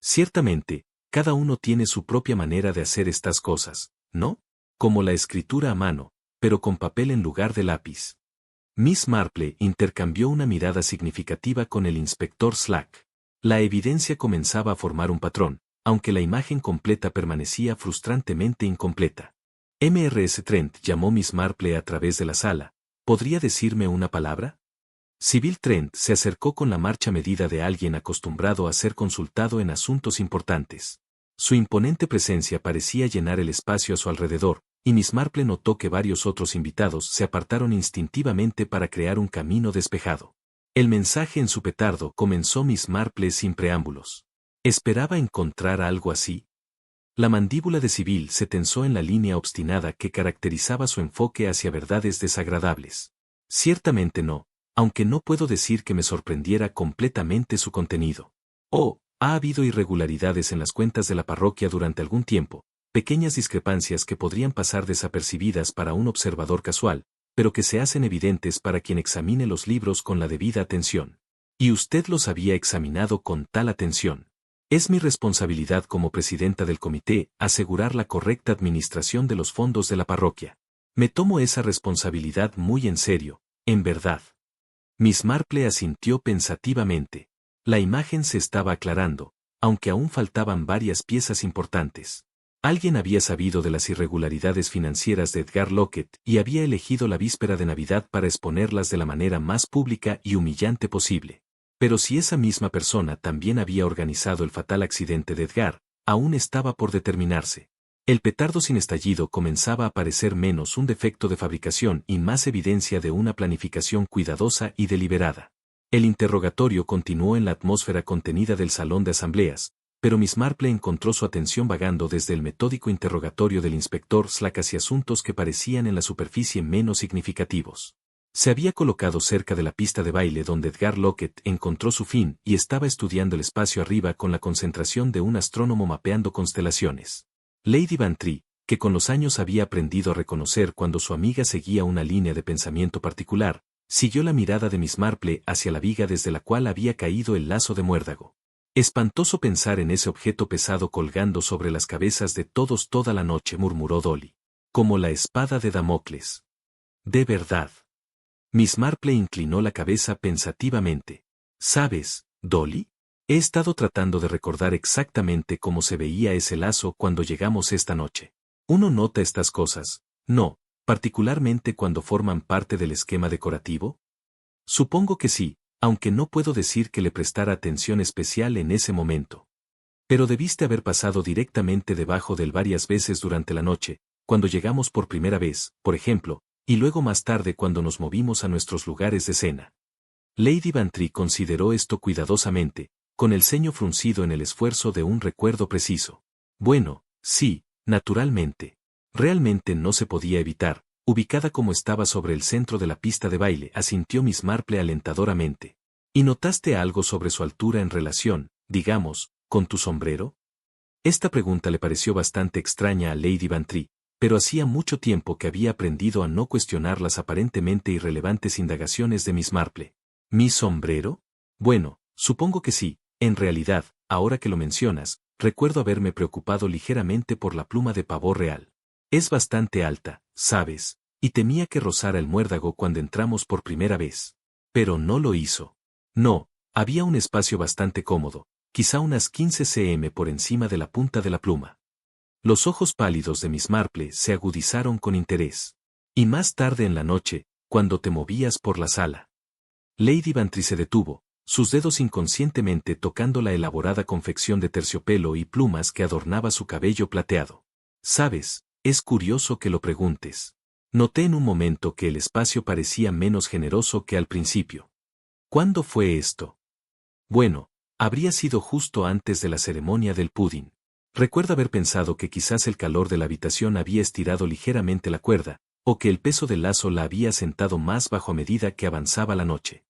Ciertamente, cada uno tiene su propia manera de hacer estas cosas, ¿no? Como la escritura a mano, pero con papel en lugar de lápiz. Miss Marple intercambió una mirada significativa con el inspector Slack. La evidencia comenzaba a formar un patrón, aunque la imagen completa permanecía frustrantemente incompleta. Mrs. Trent, llamó Miss Marple a través de la sala. ¿Podría decirme una palabra? Sibyl Trent se acercó con la marcha medida de alguien acostumbrado a ser consultado en asuntos importantes. Su imponente presencia parecía llenar el espacio a su alrededor, y Miss Marple notó que varios otros invitados se apartaron instintivamente para crear un camino despejado. El mensaje en su petardo, comenzó Miss Marple sin preámbulos. ¿Esperaba encontrar algo así? La mandíbula de Sibyl se tensó en la línea obstinada que caracterizaba su enfoque hacia verdades desagradables. Ciertamente no, aunque no puedo decir que me sorprendiera completamente su contenido. Oh, ha habido irregularidades en las cuentas de la parroquia durante algún tiempo, pequeñas discrepancias que podrían pasar desapercibidas para un observador casual, pero que se hacen evidentes para quien examine los libros con la debida atención. Y usted los había examinado con tal atención. Es mi responsabilidad como presidenta del comité asegurar la correcta administración de los fondos de la parroquia. Me tomo esa responsabilidad muy en serio, en verdad. Miss Marple asintió pensativamente. La imagen se estaba aclarando, aunque aún faltaban varias piezas importantes. Alguien había sabido de las irregularidades financieras de Edgar Lockett y había elegido la víspera de Navidad para exponerlas de la manera más pública y humillante posible. Pero si esa misma persona también había organizado el fatal accidente de Edgar, aún estaba por determinarse. El petardo sin estallido comenzaba a parecer menos un defecto de fabricación y más evidencia de una planificación cuidadosa y deliberada. El interrogatorio continuó en la atmósfera contenida del salón de asambleas, pero Miss Marple encontró su atención vagando desde el metódico interrogatorio del inspector Slack hacia asuntos que parecían en la superficie menos significativos. Se había colocado cerca de la pista de baile donde Edgar Lockett encontró su fin y estaba estudiando el espacio arriba con la concentración de un astrónomo mapeando constelaciones. Lady Bantry, que con los años había aprendido a reconocer cuando su amiga seguía una línea de pensamiento particular, siguió la mirada de Miss Marple hacia la viga desde la cual había caído el lazo de muérdago. Espantoso pensar en ese objeto pesado colgando sobre las cabezas de todos toda la noche, murmuró Dolly. Como la espada de Damocles. De verdad. Miss Marple inclinó la cabeza pensativamente. ¿Sabes, Dolly? He estado tratando de recordar exactamente cómo se veía ese lazo cuando llegamos esta noche. ¿Uno nota estas cosas? No, particularmente cuando forman parte del esquema decorativo. Supongo que sí, aunque no puedo decir que le prestara atención especial en ese momento. Pero debiste haber pasado directamente debajo de él varias veces durante la noche, cuando llegamos por primera vez, por ejemplo, y luego más tarde cuando nos movimos a nuestros lugares de cena. Lady Bantry consideró esto cuidadosamente, con el ceño fruncido en el esfuerzo de un recuerdo preciso. Bueno, sí, naturalmente. Realmente no se podía evitar, ubicada como estaba sobre el centro de la pista de baile, asintió Miss Marple alentadoramente. ¿Y notaste algo sobre su altura en relación, digamos, con tu sombrero? Esta pregunta le pareció bastante extraña a Lady Bantry, pero hacía mucho tiempo que había aprendido a no cuestionar las aparentemente irrelevantes indagaciones de Miss Marple. ¿Mi sombrero? Bueno, supongo que sí. En realidad, ahora que lo mencionas, recuerdo haberme preocupado ligeramente por la pluma de pavor real. Es bastante alta, ¿sabes? Y temía que rozara el muérdago cuando entramos por primera vez. Pero no lo hizo. No, había un espacio bastante cómodo, quizá unas 15 cm por encima de la punta de la pluma. Los ojos pálidos de Miss Marple se agudizaron con interés. Y más tarde en la noche, cuando te movías por la sala. Lady Bantry se detuvo, sus dedos inconscientemente tocando la elaborada confección de terciopelo y plumas que adornaba su cabello plateado. ¿Sabes? Es curioso que lo preguntes. Noté en un momento que el espacio parecía menos generoso que al principio. ¿Cuándo fue esto? Bueno, habría sido justo antes de la ceremonia del pudding. Recuerdo haber pensado que quizás el calor de la habitación había estirado ligeramente la cuerda, o que el peso del lazo la había sentado más bajo a medida que avanzaba la noche.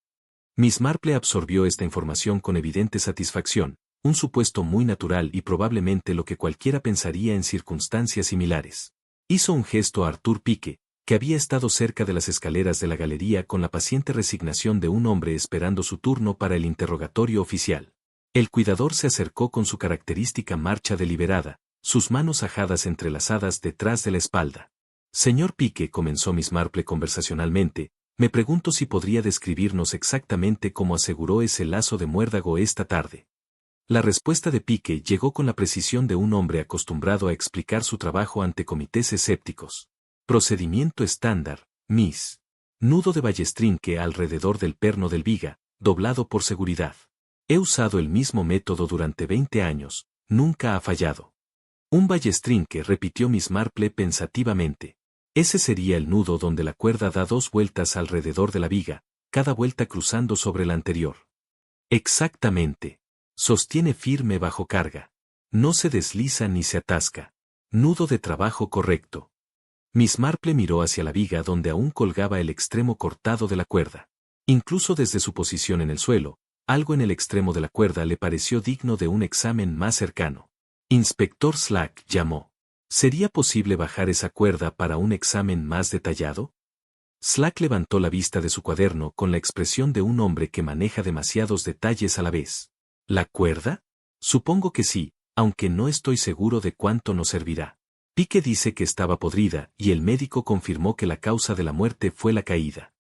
Miss Marple absorbió esta información con evidente satisfacción, un supuesto muy natural y probablemente lo que cualquiera pensaría en circunstancias similares. Hizo un gesto a Arthur Pike, que había estado cerca de las escaleras de la galería con la paciente resignación de un hombre esperando su turno para el interrogatorio oficial. El cuidador se acercó con su característica marcha deliberada, sus manos ajadas entrelazadas detrás de la espalda. Señor Pike, comenzó Miss Marple conversacionalmente, me pregunto si podría describirnos exactamente cómo aseguró ese lazo de muérdago esta tarde. La respuesta de Pike llegó con la precisión de un hombre acostumbrado a explicar su trabajo ante comités escépticos. Procedimiento estándar, Miss. Nudo de ballestrinque alrededor del perno del viga, doblado por seguridad. He usado el mismo método durante 20 años, nunca ha fallado. Un ballestrinque, repitió Miss Marple pensativamente. Ese sería el nudo donde la cuerda da 2 vueltas alrededor de la viga, cada vuelta cruzando sobre la anterior. Exactamente. Sostiene firme bajo carga. No se desliza ni se atasca. Nudo de trabajo correcto. Miss Marple miró hacia la viga donde aún colgaba el extremo cortado de la cuerda. Incluso desde su posición en el suelo, algo en el extremo de la cuerda le pareció digno de un examen más cercano. Inspector Slack, llamó. ¿Sería posible bajar esa cuerda para un examen más detallado? Slack levantó la vista de su cuaderno con la expresión de un hombre que maneja demasiados detalles a la vez. ¿La cuerda? Supongo que sí, aunque no estoy seguro de cuánto nos servirá. Pique dice que estaba podrida y el médico confirmó que la causa de la muerte fue la caída.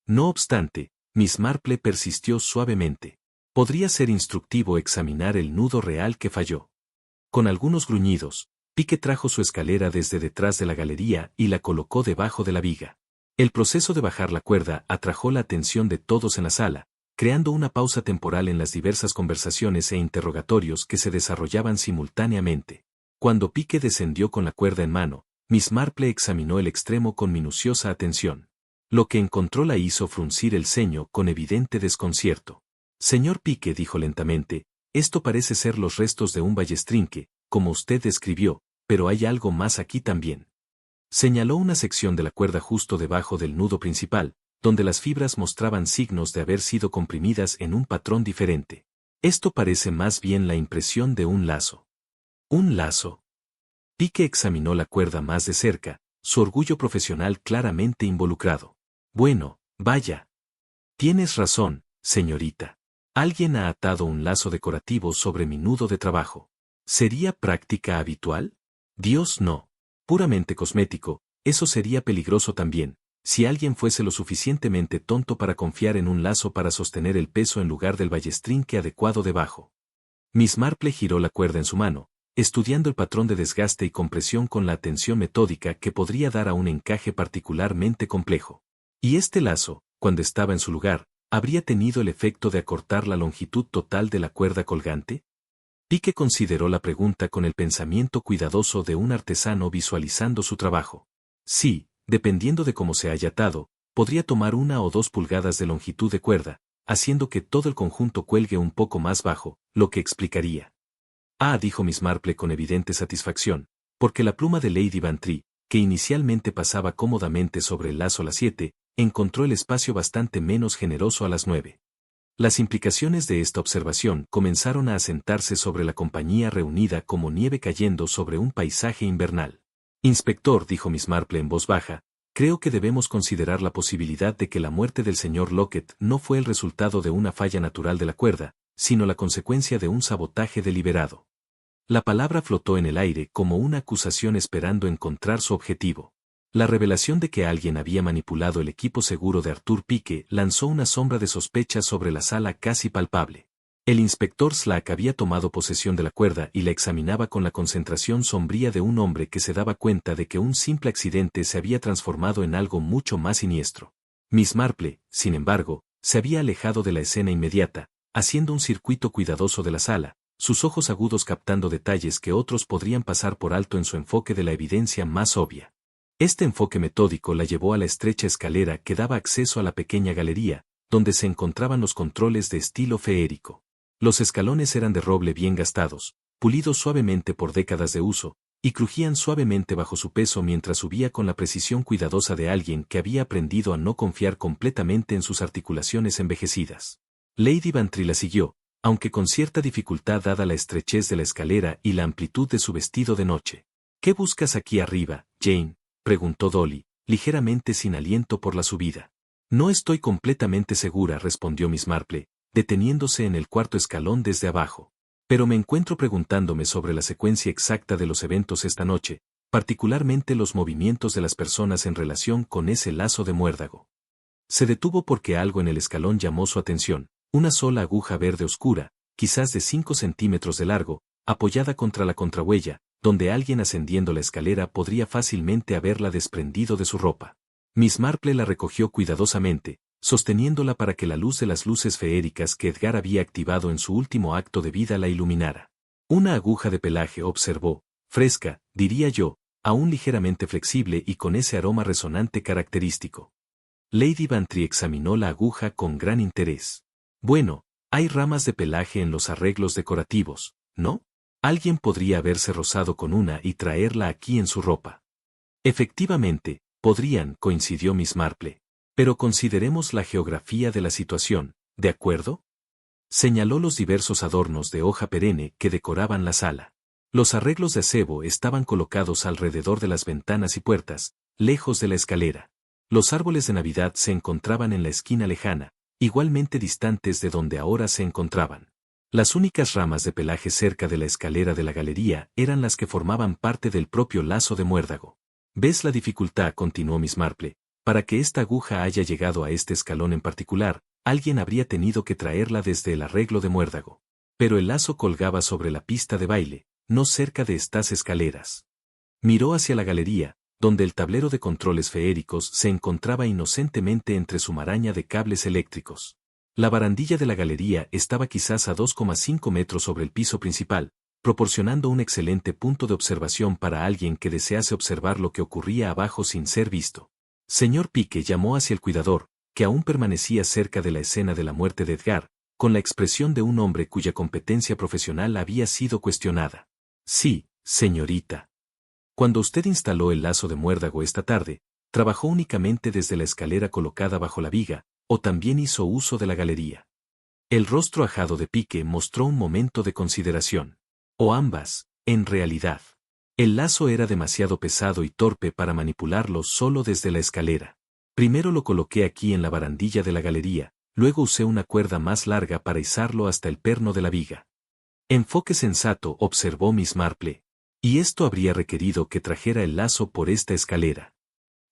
No obstante, Miss Marple persistió suavemente. Podría ser instructivo examinar el nudo real que falló. Con algunos gruñidos, Pique trajo su escalera desde detrás de la galería y la colocó debajo de la viga. El proceso de bajar la cuerda atrajo la atención de todos en la sala, creando una pausa temporal en las diversas conversaciones e interrogatorios que se desarrollaban simultáneamente. Cuando Pique descendió con la cuerda en mano, Miss Marple examinó el extremo con minuciosa atención. Lo que encontró la hizo fruncir el ceño con evidente desconcierto. Señor Pique, dijo lentamente, esto parece ser los restos de un ballestrinque, como usted describió, pero hay algo más aquí también. Señaló una sección de la cuerda justo debajo del nudo principal, donde las fibras mostraban signos de haber sido comprimidas en un patrón diferente. Esto parece más bien la impresión de un lazo. ¿Un lazo? Pique examinó la cuerda más de cerca, su orgullo profesional claramente involucrado. Bueno, vaya. Tienes razón, señorita. Alguien ha atado un lazo decorativo sobre mi nudo de trabajo. ¿Sería práctica habitual? Dios no. Puramente cosmético, eso sería peligroso también, si alguien fuese lo suficientemente tonto para confiar en un lazo para sostener el peso en lugar del ballestrinque adecuado debajo. Miss Marple giró la cuerda en su mano, estudiando el patrón de desgaste y compresión con la atención metódica que podría dar a un encaje particularmente complejo. Y este lazo, cuando estaba en su lugar, ¿habría tenido el efecto de acortar la longitud total de la cuerda colgante? Pique consideró la pregunta con el pensamiento cuidadoso de un artesano visualizando su trabajo. Sí, dependiendo de cómo se haya atado, podría tomar 1 o 2 pulgadas de longitud de cuerda, haciendo que todo el conjunto cuelgue un poco más bajo, lo que explicaría. Ah, dijo Miss Marple con evidente satisfacción, porque la pluma de Lady Bantry, que inicialmente pasaba cómodamente sobre el lazo a las 7, encontró el espacio bastante menos generoso a las 9. Las implicaciones de esta observación comenzaron a asentarse sobre la compañía reunida como nieve cayendo sobre un paisaje invernal. Inspector, dijo Miss Marple en voz baja, creo que debemos considerar la posibilidad de que la muerte del señor Lockett no fue el resultado de una falla natural de la cuerda, sino la consecuencia de un sabotaje deliberado. La palabra flotó en el aire como una acusación esperando encontrar su objetivo. La revelación de que alguien había manipulado el equipo seguro de Arthur Pique lanzó una sombra de sospecha sobre la sala casi palpable. El inspector Slack había tomado posesión de la cuerda y la examinaba con la concentración sombría de un hombre que se daba cuenta de que un simple accidente se había transformado en algo mucho más siniestro. Miss Marple, sin embargo, se había alejado de la escena inmediata, haciendo un circuito cuidadoso de la sala, sus ojos agudos captando detalles que otros podrían pasar por alto en su enfoque de la evidencia más obvia. Este enfoque metódico la llevó a la estrecha escalera que daba acceso a la pequeña galería, donde se encontraban los controles de estilo feérico. Los escalones eran de roble bien gastados, pulidos suavemente por décadas de uso, y crujían suavemente bajo su peso mientras subía con la precisión cuidadosa de alguien que había aprendido a no confiar completamente en sus articulaciones envejecidas. Lady Bantry la siguió, aunque con cierta dificultad dada la estrechez de la escalera y la amplitud de su vestido de noche. ¿Qué buscas aquí arriba, Jane?, preguntó Dolly, ligeramente sin aliento por la subida. No estoy completamente segura, respondió Miss Marple, deteniéndose en el cuarto escalón desde abajo. Pero me encuentro preguntándome sobre la secuencia exacta de los eventos esta noche, particularmente los movimientos de las personas en relación con ese lazo de muérdago. Se detuvo porque algo en el escalón llamó su atención. Una sola aguja verde oscura, quizás de 5 centímetros de largo, apoyada contra la contrahuella, donde alguien ascendiendo la escalera podría fácilmente haberla desprendido de su ropa. Miss Marple la recogió cuidadosamente, sosteniéndola para que la luz de las luces feéricas que Edgar había activado en su último acto de vida la iluminara. Una aguja de pelaje, observó, fresca, diría yo, aún ligeramente flexible y con ese aroma resonante característico. Lady Bantry examinó la aguja con gran interés. Bueno, hay ramas de pelaje en los arreglos decorativos, ¿no? Alguien podría haberse rozado con una y traerla aquí en su ropa. Efectivamente, podrían, coincidió Miss Marple. Pero consideremos la geografía de la situación, ¿de acuerdo? Señaló los diversos adornos de hoja perenne que decoraban la sala. Los arreglos de acebo estaban colocados alrededor de las ventanas y puertas, lejos de la escalera. Los árboles de Navidad se encontraban en la esquina lejana, igualmente distantes de donde ahora se encontraban. Las únicas ramas de pelaje cerca de la escalera de la galería eran las que formaban parte del propio lazo de muérdago. ¿Ves la dificultad?, continuó Miss Marple. Para que esta aguja haya llegado a este escalón en particular, alguien habría tenido que traerla desde el arreglo de muérdago. Pero el lazo colgaba sobre la pista de baile, no cerca de estas escaleras. Miró hacia la galería, donde el tablero de controles feéricos se encontraba inocentemente entre su maraña de cables eléctricos. La barandilla de la galería estaba quizás a 2,5 metros sobre el piso principal, proporcionando un excelente punto de observación para alguien que desease observar lo que ocurría abajo sin ser visto. Señor Pique llamó hacia el cuidador, que aún permanecía cerca de la escena de la muerte de Edgar, con la expresión de un hombre cuya competencia profesional había sido cuestionada. Sí, señorita. Cuando usted instaló el lazo de muérdago esta tarde, ¿trabajó únicamente desde la escalera colocada bajo la viga, o también hizo uso de la galería? El rostro ajado de Pique mostró un momento de consideración. O ambas, en realidad. El lazo era demasiado pesado y torpe para manipularlo solo desde la escalera. Primero lo coloqué aquí en la barandilla de la galería, luego usé una cuerda más larga para izarlo hasta el perno de la viga. Enfoque sensato, observó Miss Marple. Y esto habría requerido que trajera el lazo por esta escalera.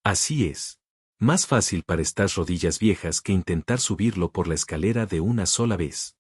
Así es. Más fácil para estas rodillas viejas que intentar subirlo por la escalera de una sola vez.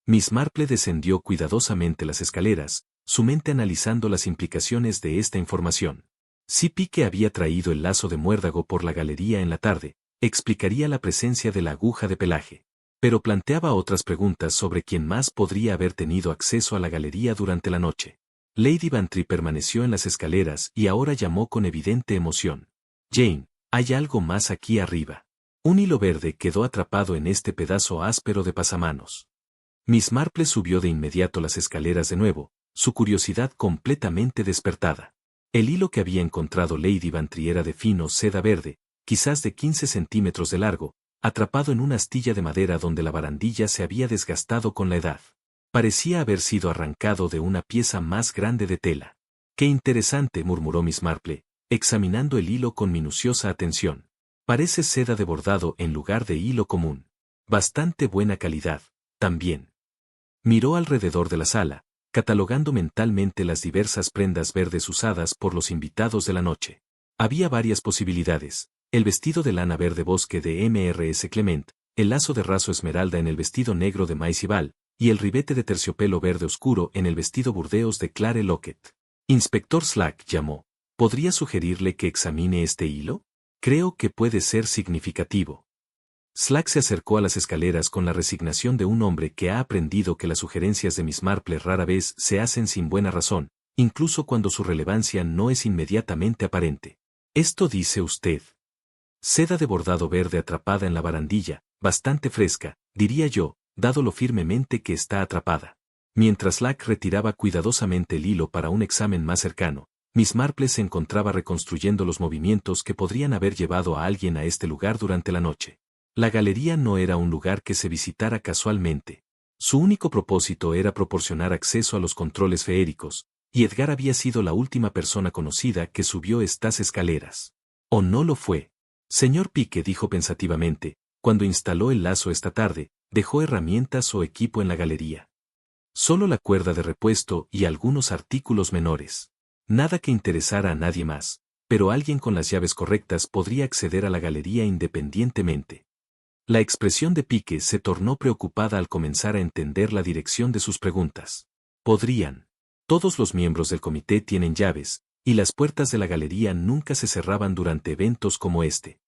Miss Marple descendió cuidadosamente las escaleras, su mente analizando las implicaciones de esta información. Si Pique había traído el lazo de muérdago por la galería en la tarde, explicaría la presencia de la aguja de pelaje. Pero planteaba otras preguntas sobre quién más podría haber tenido acceso a la galería durante la noche. Lady Bantry permaneció en las escaleras y ahora llamó con evidente emoción. Jane, hay algo más aquí arriba. Un hilo verde quedó atrapado en este pedazo áspero de pasamanos. Miss Marple subió de inmediato las escaleras de nuevo, su curiosidad completamente despertada. El hilo que había encontrado Lady Bantry era de fino seda verde, quizás de 15 centímetros de largo, atrapado en una astilla de madera donde la barandilla se había desgastado con la edad. Parecía haber sido arrancado de una pieza más grande de tela. ¡Qué interesante!, murmuró Miss Marple, examinando el hilo con minuciosa atención. Parece seda de bordado en lugar de hilo común. Bastante buena calidad, también. Miró alrededor de la sala, catalogando mentalmente las diversas prendas verdes usadas por los invitados de la noche. Había varias posibilidades: el vestido de lana verde bosque de Mrs. Clement, el lazo de raso esmeralda en el vestido negro de Maisie Ball, y el ribete de terciopelo verde oscuro en el vestido burdeos de Clare Lockett. Inspector Slack llamó. ¿Podría sugerirle que examine este hilo? Creo que puede ser significativo. Slack se acercó a las escaleras con la resignación de un hombre que ha aprendido que las sugerencias de Miss Marple rara vez se hacen sin buena razón, incluso cuando su relevancia no es inmediatamente aparente. Esto dice usted. Seda de bordado verde atrapada en la barandilla, bastante fresca, diría yo, dado lo firmemente que está atrapada. Mientras Slack retiraba cuidadosamente el hilo para un examen más cercano, Miss Marple se encontraba reconstruyendo los movimientos que podrían haber llevado a alguien a este lugar durante la noche. La galería no era un lugar que se visitara casualmente. Su único propósito era proporcionar acceso a los controles feéricos, y Edgar había sido la última persona conocida que subió estas escaleras. ¿O no lo fue? Señor Pique, dijo pensativamente, cuando instaló el lazo esta tarde, dejó herramientas o equipo en la galería. Solo la cuerda de repuesto y algunos artículos menores. Nada que interesara a nadie más, pero alguien con las llaves correctas podría acceder a la galería independientemente. La expresión de Pique se tornó preocupada al comenzar a entender la dirección de sus preguntas. Podrían. Todos los miembros del comité tienen llaves, y las puertas de la galería nunca se cerraban durante eventos como este.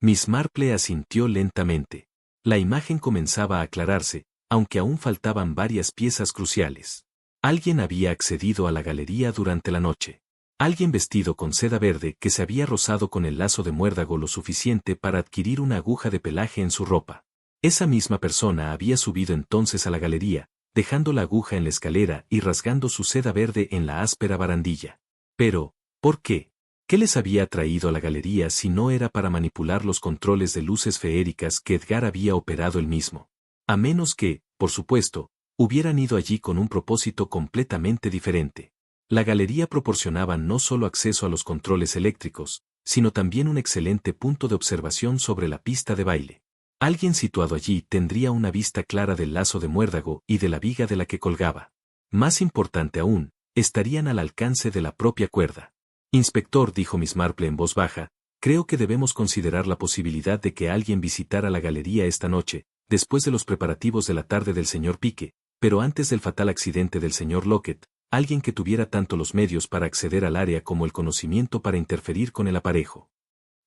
Miss Marple asintió lentamente. La imagen comenzaba a aclararse, aunque aún faltaban varias piezas cruciales. Alguien había accedido a la galería durante la noche. Alguien vestido con seda verde que se había rozado con el lazo de muérdago lo suficiente para adquirir una aguja de pelaje en su ropa. Esa misma persona había subido entonces a la galería, dejando la aguja en la escalera y rasgando su seda verde en la áspera barandilla. Pero, ¿por qué? ¿Qué les había traído a la galería si no era para manipular los controles de luces feéricas que Edgar había operado él mismo? A menos que, por supuesto, hubieran ido allí con un propósito completamente diferente. La galería proporcionaba no solo acceso a los controles eléctricos, sino también un excelente punto de observación sobre la pista de baile. Alguien situado allí tendría una vista clara del lazo de muérdago y de la viga de la que colgaba. Más importante aún, estarían al alcance de la propia cuerda. Inspector, dijo Miss Marple en voz baja, creo que debemos considerar la posibilidad de que alguien visitara la galería esta noche, después de los preparativos de la tarde del señor Pique, pero antes del fatal accidente del señor Lockett, alguien que tuviera tanto los medios para acceder al área como el conocimiento para interferir con el aparejo.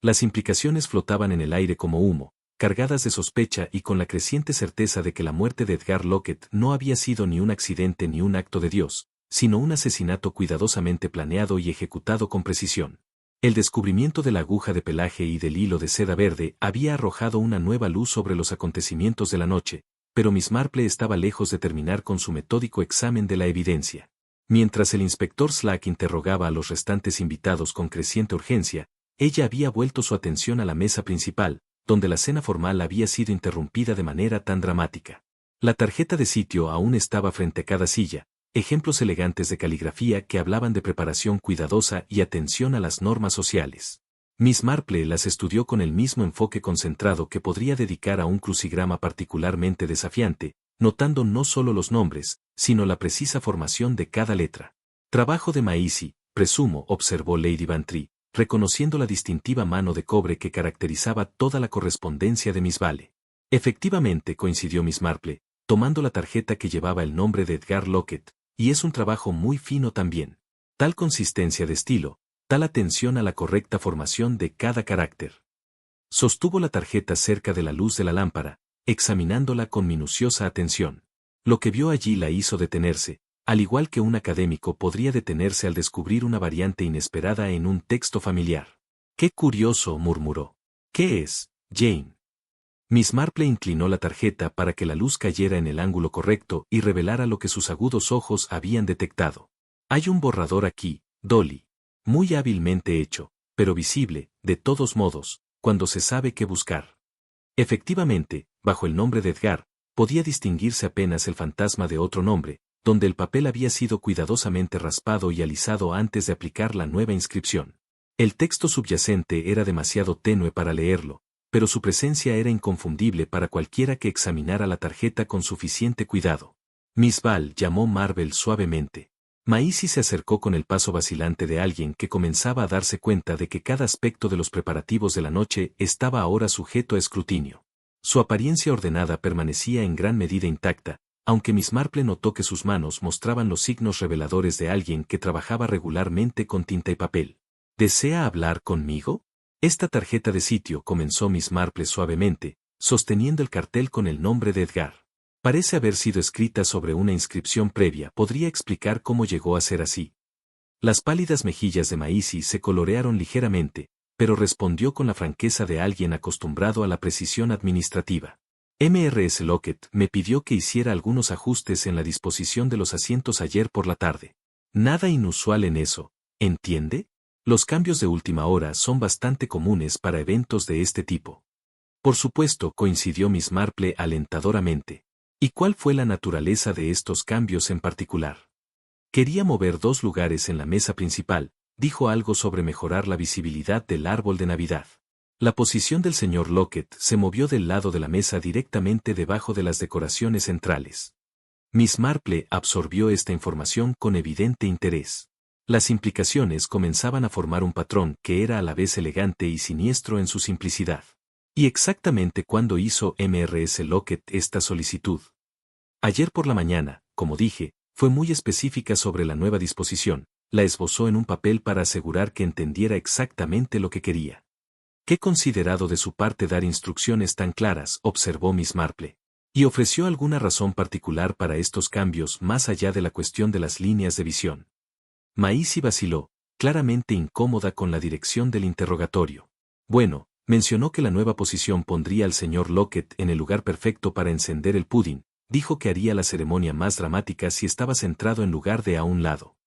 Las implicaciones flotaban en el aire como humo, cargadas de sospecha y con la creciente certeza de que la muerte de Edgar Lockett no había sido ni un accidente ni un acto de Dios, sino un asesinato cuidadosamente planeado y ejecutado con precisión. El descubrimiento de la aguja de pelaje y del hilo de seda verde había arrojado una nueva luz sobre los acontecimientos de la noche, pero Miss Marple estaba lejos de terminar con su metódico examen de la evidencia. Mientras el inspector Slack interrogaba a los restantes invitados con creciente urgencia, ella había vuelto su atención a la mesa principal, donde la cena formal había sido interrumpida de manera tan dramática. La tarjeta de sitio aún estaba frente a cada silla, ejemplos elegantes de caligrafía que hablaban de preparación cuidadosa y atención a las normas sociales. Miss Marple las estudió con el mismo enfoque concentrado que podría dedicar a un crucigrama particularmente desafiante, notando no solo los nombres, sino la precisa formación de cada letra. Trabajo de Maisie, presumo, observó Lady Bantry, reconociendo la distintiva mano de cobre que caracterizaba toda la correspondencia de Miss Vale. Efectivamente, coincidió Miss Marple, tomando la tarjeta que llevaba el nombre de Edgar Lockett, y es un trabajo muy fino también. Tal consistencia de estilo, tal atención a la correcta formación de cada carácter. Sostuvo la tarjeta cerca de la luz de la lámpara, examinándola con minuciosa atención. Lo que vio allí la hizo detenerse, al igual que un académico podría detenerse al descubrir una variante inesperada en un texto familiar. ¡Qué curioso!, murmuró. ¿Qué es, Jane? Miss Marple inclinó la tarjeta para que la luz cayera en el ángulo correcto y revelara lo que sus agudos ojos habían detectado. Hay un borrador aquí, Dolly. Muy hábilmente hecho, pero visible, de todos modos, cuando se sabe qué buscar. Efectivamente, bajo el nombre de Edgar, podía distinguirse apenas el fantasma de otro nombre, donde el papel había sido cuidadosamente raspado y alisado antes de aplicar la nueva inscripción. El texto subyacente era demasiado tenue para leerlo, pero su presencia era inconfundible para cualquiera que examinara la tarjeta con suficiente cuidado. Miss Val, llamó Marvel suavemente. Maisie se acercó con el paso vacilante de alguien que comenzaba a darse cuenta de que cada aspecto de los preparativos de la noche estaba ahora sujeto a escrutinio. Su apariencia ordenada permanecía en gran medida intacta, aunque Miss Marple notó que sus manos mostraban los signos reveladores de alguien que trabajaba regularmente con tinta y papel. ¿Desea hablar conmigo? Esta tarjeta de sitio, comenzó Miss Marple suavemente, sosteniendo el cartel con el nombre de Edgar. Parece haber sido escrita sobre una inscripción previa. ¿Podría explicar cómo llegó a ser así? Las pálidas mejillas de Maisie se colorearon ligeramente, pero respondió con la franqueza de alguien acostumbrado a la precisión administrativa. Mrs. Lockett me pidió que hiciera algunos ajustes en la disposición de los asientos ayer por la tarde. Nada inusual en eso, ¿entiende? Los cambios de última hora son bastante comunes para eventos de este tipo. Por supuesto, coincidió Miss Marple alentadoramente. ¿Y cuál fue la naturaleza de estos cambios en particular? Quería mover 2 lugares en la mesa principal, dijo algo sobre mejorar la visibilidad del árbol de Navidad. La posición del señor Lockett se movió del lado de la mesa directamente debajo de las decoraciones centrales. Miss Marple absorbió esta información con evidente interés. Las implicaciones comenzaban a formar un patrón que era a la vez elegante y siniestro en su simplicidad. ¿Y exactamente cuándo hizo Mrs. Lockett esta solicitud? Ayer por la mañana, como dije, fue muy específica sobre la nueva disposición, la esbozó en un papel para asegurar que entendiera exactamente lo que quería. Qué considerado de su parte dar instrucciones tan claras, observó Miss Marple. ¿Y ofreció alguna razón particular para estos cambios más allá de la cuestión de las líneas de visión? Maisie vaciló, claramente incómoda con la dirección del interrogatorio. Bueno, mencionó que la nueva posición pondría al señor Lockett en el lugar perfecto para encender el pudding, dijo que haría la ceremonia más dramática si estaba centrado en lugar de a un lado.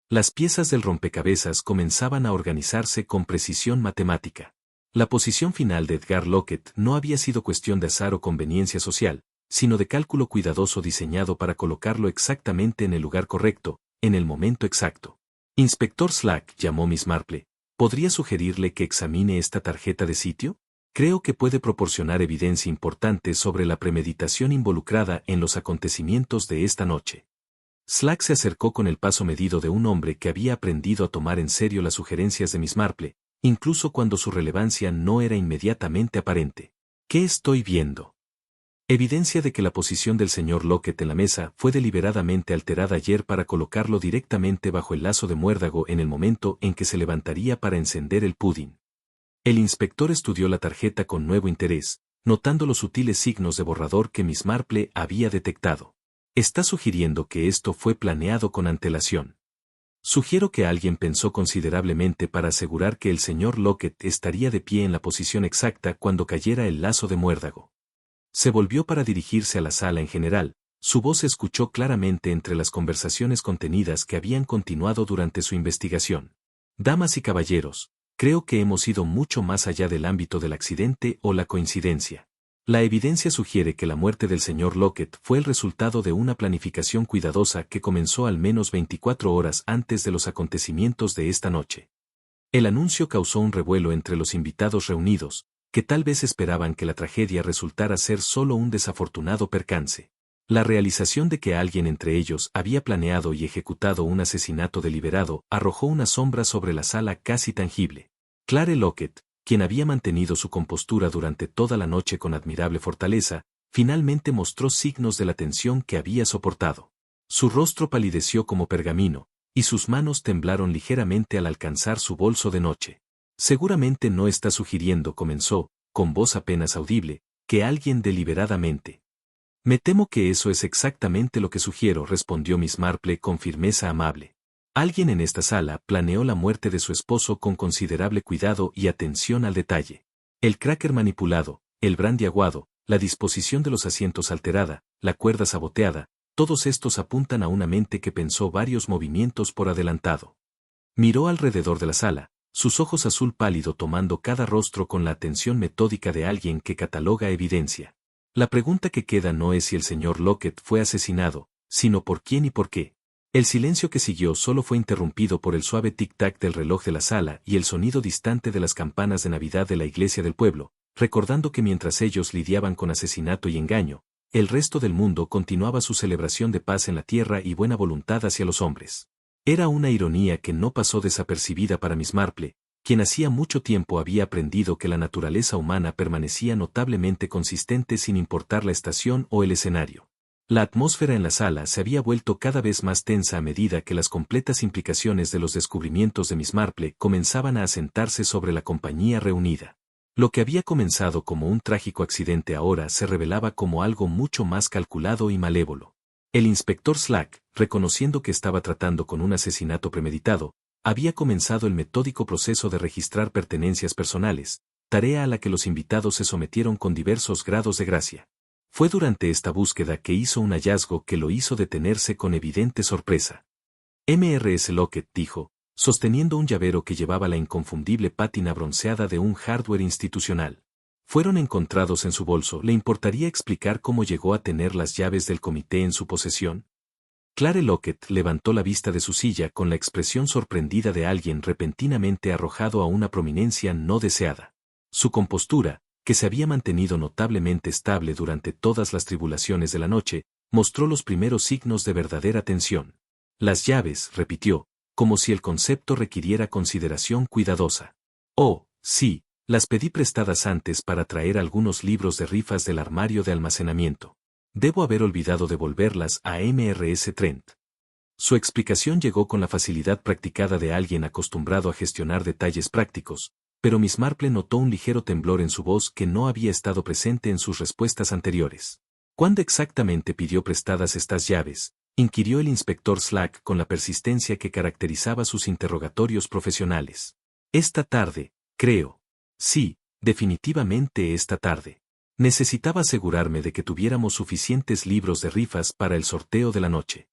Las piezas del rompecabezas comenzaban a organizarse con precisión matemática. La posición final de Edgar Lockett no había sido cuestión de azar o conveniencia social, sino de cálculo cuidadoso diseñado para colocarlo exactamente en el lugar correcto, en el momento exacto. Inspector Slack, llamó Miss Marple, ¿podría sugerirle que examine esta tarjeta de sitio? Creo que puede proporcionar evidencia importante sobre la premeditación involucrada en los acontecimientos de esta noche. Slack se acercó con el paso medido de un hombre que había aprendido a tomar en serio las sugerencias de Miss Marple, incluso cuando su relevancia no era inmediatamente aparente. ¿Qué estoy viendo? Evidencia de que la posición del señor Lockett en la mesa fue deliberadamente alterada ayer para colocarlo directamente bajo el lazo de muérdago en el momento en que se levantaría para encender el pudding. El inspector estudió la tarjeta con nuevo interés, notando los sutiles signos de borrador que Miss Marple había detectado. Está sugiriendo que esto fue planeado con antelación. Sugiero que alguien pensó considerablemente para asegurar que el señor Lockett estaría de pie en la posición exacta cuando cayera el lazo de muérdago. Se volvió para dirigirse a la sala en general, su voz se escuchó claramente entre las conversaciones contenidas que habían continuado durante su investigación. Damas y caballeros, creo que hemos ido mucho más allá del ámbito del accidente o la coincidencia. La evidencia sugiere que la muerte del señor Lockett fue el resultado de una planificación cuidadosa que comenzó al menos 24 horas antes de los acontecimientos de esta noche. El anuncio causó un revuelo entre los invitados reunidos, que tal vez esperaban que la tragedia resultara ser solo un desafortunado percance. La realización de que alguien entre ellos había planeado y ejecutado un asesinato deliberado arrojó una sombra sobre la sala casi tangible. Clare Lockett, quien había mantenido su compostura durante toda la noche con admirable fortaleza, finalmente mostró signos de la tensión que había soportado. Su rostro palideció como pergamino, y sus manos temblaron ligeramente al alcanzar su bolso de noche. Seguramente no está sugiriendo, comenzó, con voz apenas audible, que alguien deliberadamente. Me temo que eso es exactamente lo que sugiero, respondió Miss Marple con firmeza amable. Alguien en esta sala planeó la muerte de su esposo con considerable cuidado y atención al detalle. El cracker manipulado, el brandy aguado, la disposición de los asientos alterada, la cuerda saboteada, todos estos apuntan a una mente que pensó varios movimientos por adelantado. Miró alrededor de la sala, sus ojos azul pálido tomando cada rostro con la atención metódica de alguien que cataloga evidencia. La pregunta que queda no es si el señor Lockett fue asesinado, sino por quién y por qué. El silencio que siguió solo fue interrumpido por el suave tic-tac del reloj de la sala y el sonido distante de las campanas de Navidad de la iglesia del pueblo, recordando que mientras ellos lidiaban con asesinato y engaño, el resto del mundo continuaba su celebración de paz en la tierra y buena voluntad hacia los hombres. Era una ironía que no pasó desapercibida para Miss Marple, quien hacía mucho tiempo había aprendido que la naturaleza humana permanecía notablemente consistente sin importar la estación o el escenario. La atmósfera en la sala se había vuelto cada vez más tensa a medida que las completas implicaciones de los descubrimientos de Miss Marple comenzaban a asentarse sobre la compañía reunida. Lo que había comenzado como un trágico accidente ahora se revelaba como algo mucho más calculado y malévolo. El inspector Slack, reconociendo que estaba tratando con un asesinato premeditado, había comenzado el metódico proceso de registrar pertenencias personales, tarea a la que los invitados se sometieron con diversos grados de gracia. Fue durante esta búsqueda que hizo un hallazgo que lo hizo detenerse con evidente sorpresa. Mrs. Lockett dijo, sosteniendo un llavero que llevaba la inconfundible pátina bronceada de un hardware institucional. Fueron encontrados en su bolso. ¿Le importaría explicar cómo llegó a tener las llaves del comité en su posesión? Clare Lockett levantó la vista de su silla con la expresión sorprendida de alguien repentinamente arrojado a una prominencia no deseada. Su compostura, que se había mantenido notablemente estable durante todas las tribulaciones de la noche, mostró los primeros signos de verdadera tensión. Las llaves, repitió, como si el concepto requiriera consideración cuidadosa. Oh, sí, las pedí prestadas antes para traer algunos libros de rifas del armario de almacenamiento. Debo haber olvidado devolverlas a Mrs. Trent. Su explicación llegó con la facilidad practicada de alguien acostumbrado a gestionar detalles prácticos, pero Miss Marple notó un ligero temblor en su voz que no había estado presente en sus respuestas anteriores. ¿Cuándo exactamente pidió prestadas estas llaves?, inquirió el inspector Slack con la persistencia que caracterizaba sus interrogatorios profesionales. Esta tarde, creo. Sí, definitivamente esta tarde. Necesitaba asegurarme de que tuviéramos suficientes libros de rifas para el sorteo de la noche.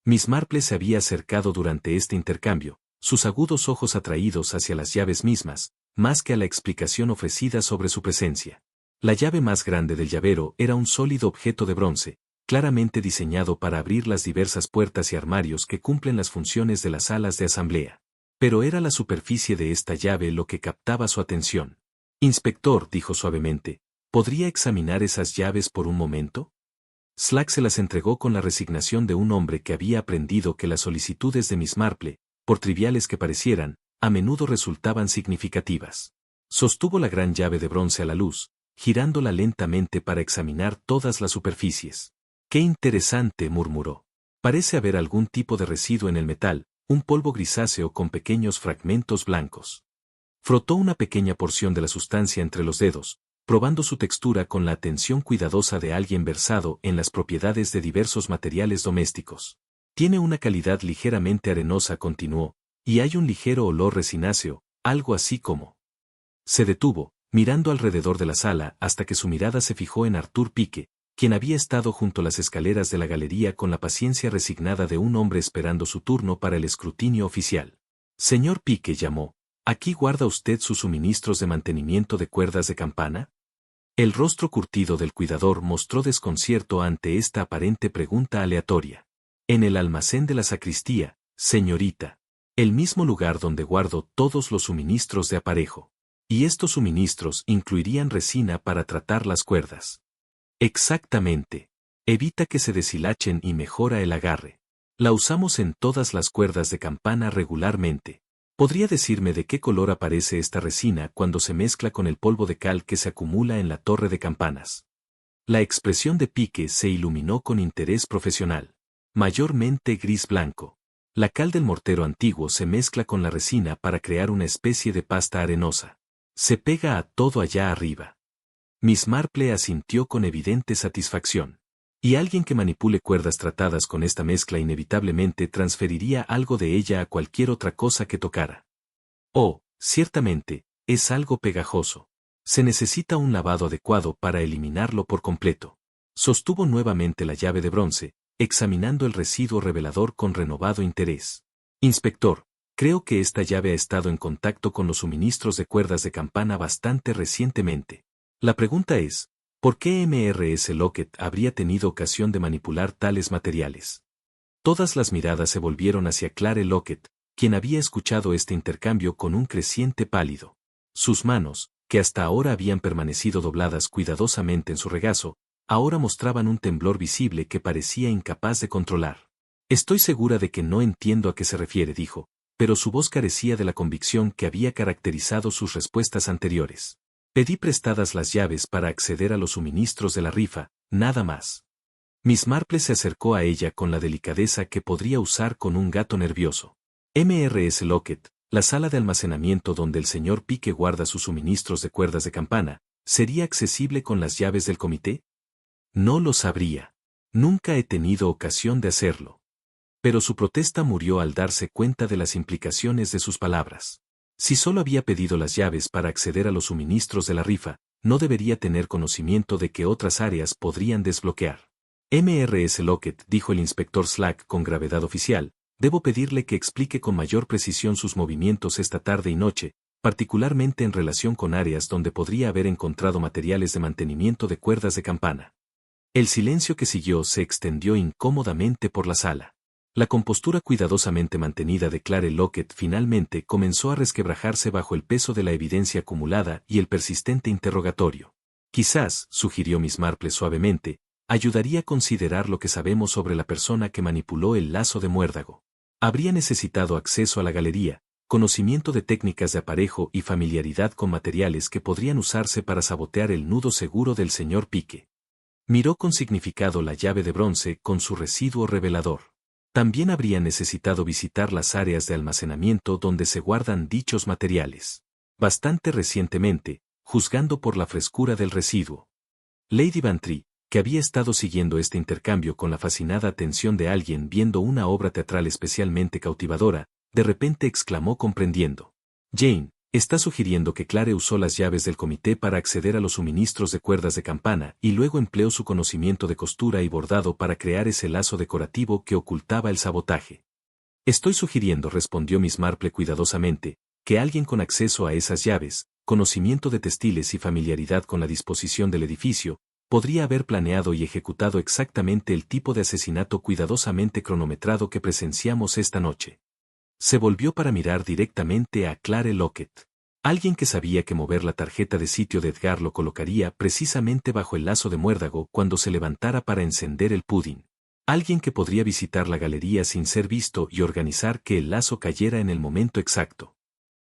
Miss Marple se había acercado durante este intercambio, sus agudos ojos atraídos hacia las llaves mismas, más que a la explicación ofrecida sobre su presencia. La llave más grande del llavero era un sólido objeto de bronce, claramente diseñado para abrir las diversas puertas y armarios que cumplen las funciones de las salas de asamblea. Pero era la superficie de esta llave lo que captaba su atención. Inspector, dijo suavemente, ¿podría examinar esas llaves por un momento? Slack se las entregó con la resignación de un hombre que había aprendido que las solicitudes de Miss Marple, por triviales que parecieran, a menudo resultaban significativas. Sostuvo la gran llave de bronce a la luz, girándola lentamente para examinar todas las superficies. ¡Qué interesante!, murmuró. Parece haber algún tipo de residuo en el metal, un polvo grisáceo con pequeños fragmentos blancos. Frotó una pequeña porción de la sustancia entre los dedos, probando su textura con la atención cuidadosa de alguien versado en las propiedades de diversos materiales domésticos. Tiene una calidad ligeramente arenosa, continuó, y hay un ligero olor resináceo, algo así como. Se detuvo, mirando alrededor de la sala hasta que su mirada se fijó en Arthur Pike, quien había estado junto a las escaleras de la galería con la paciencia resignada de un hombre esperando su turno para el escrutinio oficial. Señor Pike, llamó, ¿aquí guarda usted sus suministros de mantenimiento de cuerdas de campana? El rostro curtido del cuidador mostró desconcierto ante esta aparente pregunta aleatoria. En el almacén de la sacristía, señorita. El mismo lugar donde guardo todos los suministros de aparejo. Y estos suministros incluirían resina para tratar las cuerdas. Exactamente. Evita que se deshilachen y mejora el agarre. La usamos en todas las cuerdas de campana regularmente. ¿Podría decirme de qué color aparece esta resina cuando se mezcla con el polvo de cal que se acumula en la torre de campanas? La expresión de Pike se iluminó con interés profesional. Mayormente gris-blanco. La cal del mortero antiguo se mezcla con la resina para crear una especie de pasta arenosa. Se pega a todo allá arriba. Miss Marple asintió con evidente satisfacción. Y alguien que manipule cuerdas tratadas con esta mezcla inevitablemente transferiría algo de ella a cualquier otra cosa que tocara. Oh, ciertamente, es algo pegajoso. Se necesita un lavado adecuado para eliminarlo por completo. Sostuvo nuevamente la llave de bronce, examinando el residuo revelador con renovado interés. Inspector, creo que esta llave ha estado en contacto con los suministros de cuerdas de campana bastante recientemente. La pregunta es, ¿por qué Mrs. Lockett habría tenido ocasión de manipular tales materiales? Todas las miradas se volvieron hacia Clare Lockett, quien había escuchado este intercambio con un creciente pálido. Sus manos, que hasta ahora habían permanecido dobladas cuidadosamente en su regazo, ahora mostraban un temblor visible que parecía incapaz de controlar. Estoy segura de que no entiendo a qué se refiere, dijo, pero su voz carecía de la convicción que había caracterizado sus respuestas anteriores. Pedí prestadas las llaves para acceder a los suministros de la rifa, nada más. Miss Marple se acercó a ella con la delicadeza que podría usar con un gato nervioso. Mrs. Lockett, la sala de almacenamiento donde el señor Pike guarda sus suministros de cuerdas de campana, ¿sería accesible con las llaves del comité? No lo sabría. Nunca he tenido ocasión de hacerlo. Pero su protesta murió al darse cuenta de las implicaciones de sus palabras. Si solo había pedido las llaves para acceder a los suministros de la rifa, no debería tener conocimiento de que otras áreas podrían desbloquear. Mrs. Lockett, dijo el inspector Slack con gravedad oficial, debo pedirle que explique con mayor precisión sus movimientos esta tarde y noche, particularmente en relación con áreas donde podría haber encontrado materiales de mantenimiento de cuerdas de campana. El silencio que siguió se extendió incómodamente por la sala. La compostura cuidadosamente mantenida de Clare Lockett finalmente comenzó a resquebrajarse bajo el peso de la evidencia acumulada y el persistente interrogatorio. Quizás, sugirió Miss Marple suavemente, ayudaría a considerar lo que sabemos sobre la persona que manipuló el lazo de muérdago. Habría necesitado acceso a la galería, conocimiento de técnicas de aparejo y familiaridad con materiales que podrían usarse para sabotear el nudo seguro del señor Pike. Miró con significado la llave de bronce con su residuo revelador. También habría necesitado visitar las áreas de almacenamiento donde se guardan dichos materiales. Bastante recientemente, juzgando por la frescura del residuo. Lady Bantry, que había estado siguiendo este intercambio con la fascinada atención de alguien viendo una obra teatral especialmente cautivadora, de repente exclamó comprendiendo. Jane, está sugiriendo que Clare usó las llaves del comité para acceder a los suministros de cuerdas de campana y luego empleó su conocimiento de costura y bordado para crear ese lazo decorativo que ocultaba el sabotaje. Estoy sugiriendo, respondió Miss Marple cuidadosamente, que alguien con acceso a esas llaves, conocimiento de textiles y familiaridad con la disposición del edificio, podría haber planeado y ejecutado exactamente el tipo de asesinato cuidadosamente cronometrado que presenciamos esta noche. Se volvió para mirar directamente a Clare Lockett. Alguien que sabía que mover la tarjeta de sitio de Edgar lo colocaría precisamente bajo el lazo de muérdago cuando se levantara para encender el pudding. Alguien que podría visitar la galería sin ser visto y organizar que el lazo cayera en el momento exacto.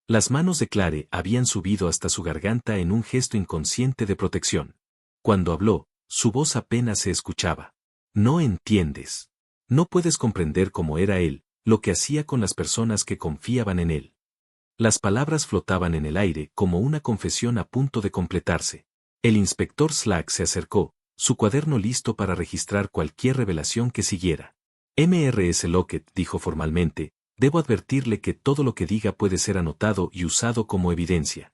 Las manos de Clare habían subido hasta su garganta en un gesto inconsciente de protección. Cuando habló, su voz apenas se escuchaba. No entiendes. No puedes comprender cómo era él, lo que hacía con las personas que confiaban en él. Las palabras flotaban en el aire como una confesión a punto de completarse. El inspector Slack se acercó, su cuaderno listo para registrar cualquier revelación que siguiera. Mrs. Lockett dijo formalmente, debo advertirle que todo lo que diga puede ser anotado y usado como evidencia.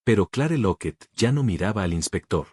Pero Clare Lockett ya no miraba al inspector.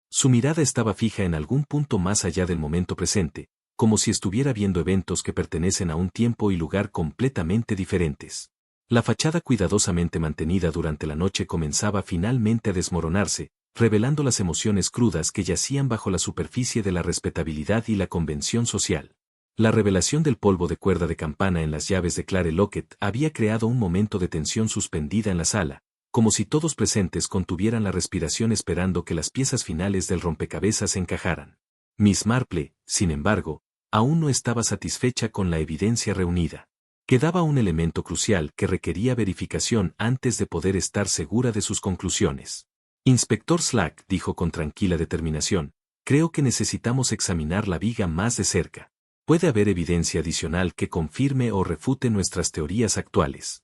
Su mirada estaba fija en algún punto más allá del momento presente, como si estuviera viendo eventos que pertenecen a un tiempo y lugar completamente diferentes. La fachada cuidadosamente mantenida durante la noche comenzaba finalmente a desmoronarse, revelando las emociones crudas que yacían bajo la superficie de la respetabilidad y la convención social. La revelación del polvo de cuerda de campana en las llaves de Clare Lockett había creado un momento de tensión suspendida en la sala, como si todos presentes contuvieran la respiración esperando que las piezas finales del rompecabezas encajaran. Miss Marple, sin embargo, aún no estaba satisfecha con la evidencia reunida. Quedaba un elemento crucial que requería verificación antes de poder estar segura de sus conclusiones. Inspector Slack dijo con tranquila determinación, creo que necesitamos examinar la viga más de cerca. Puede haber evidencia adicional que confirme o refute nuestras teorías actuales.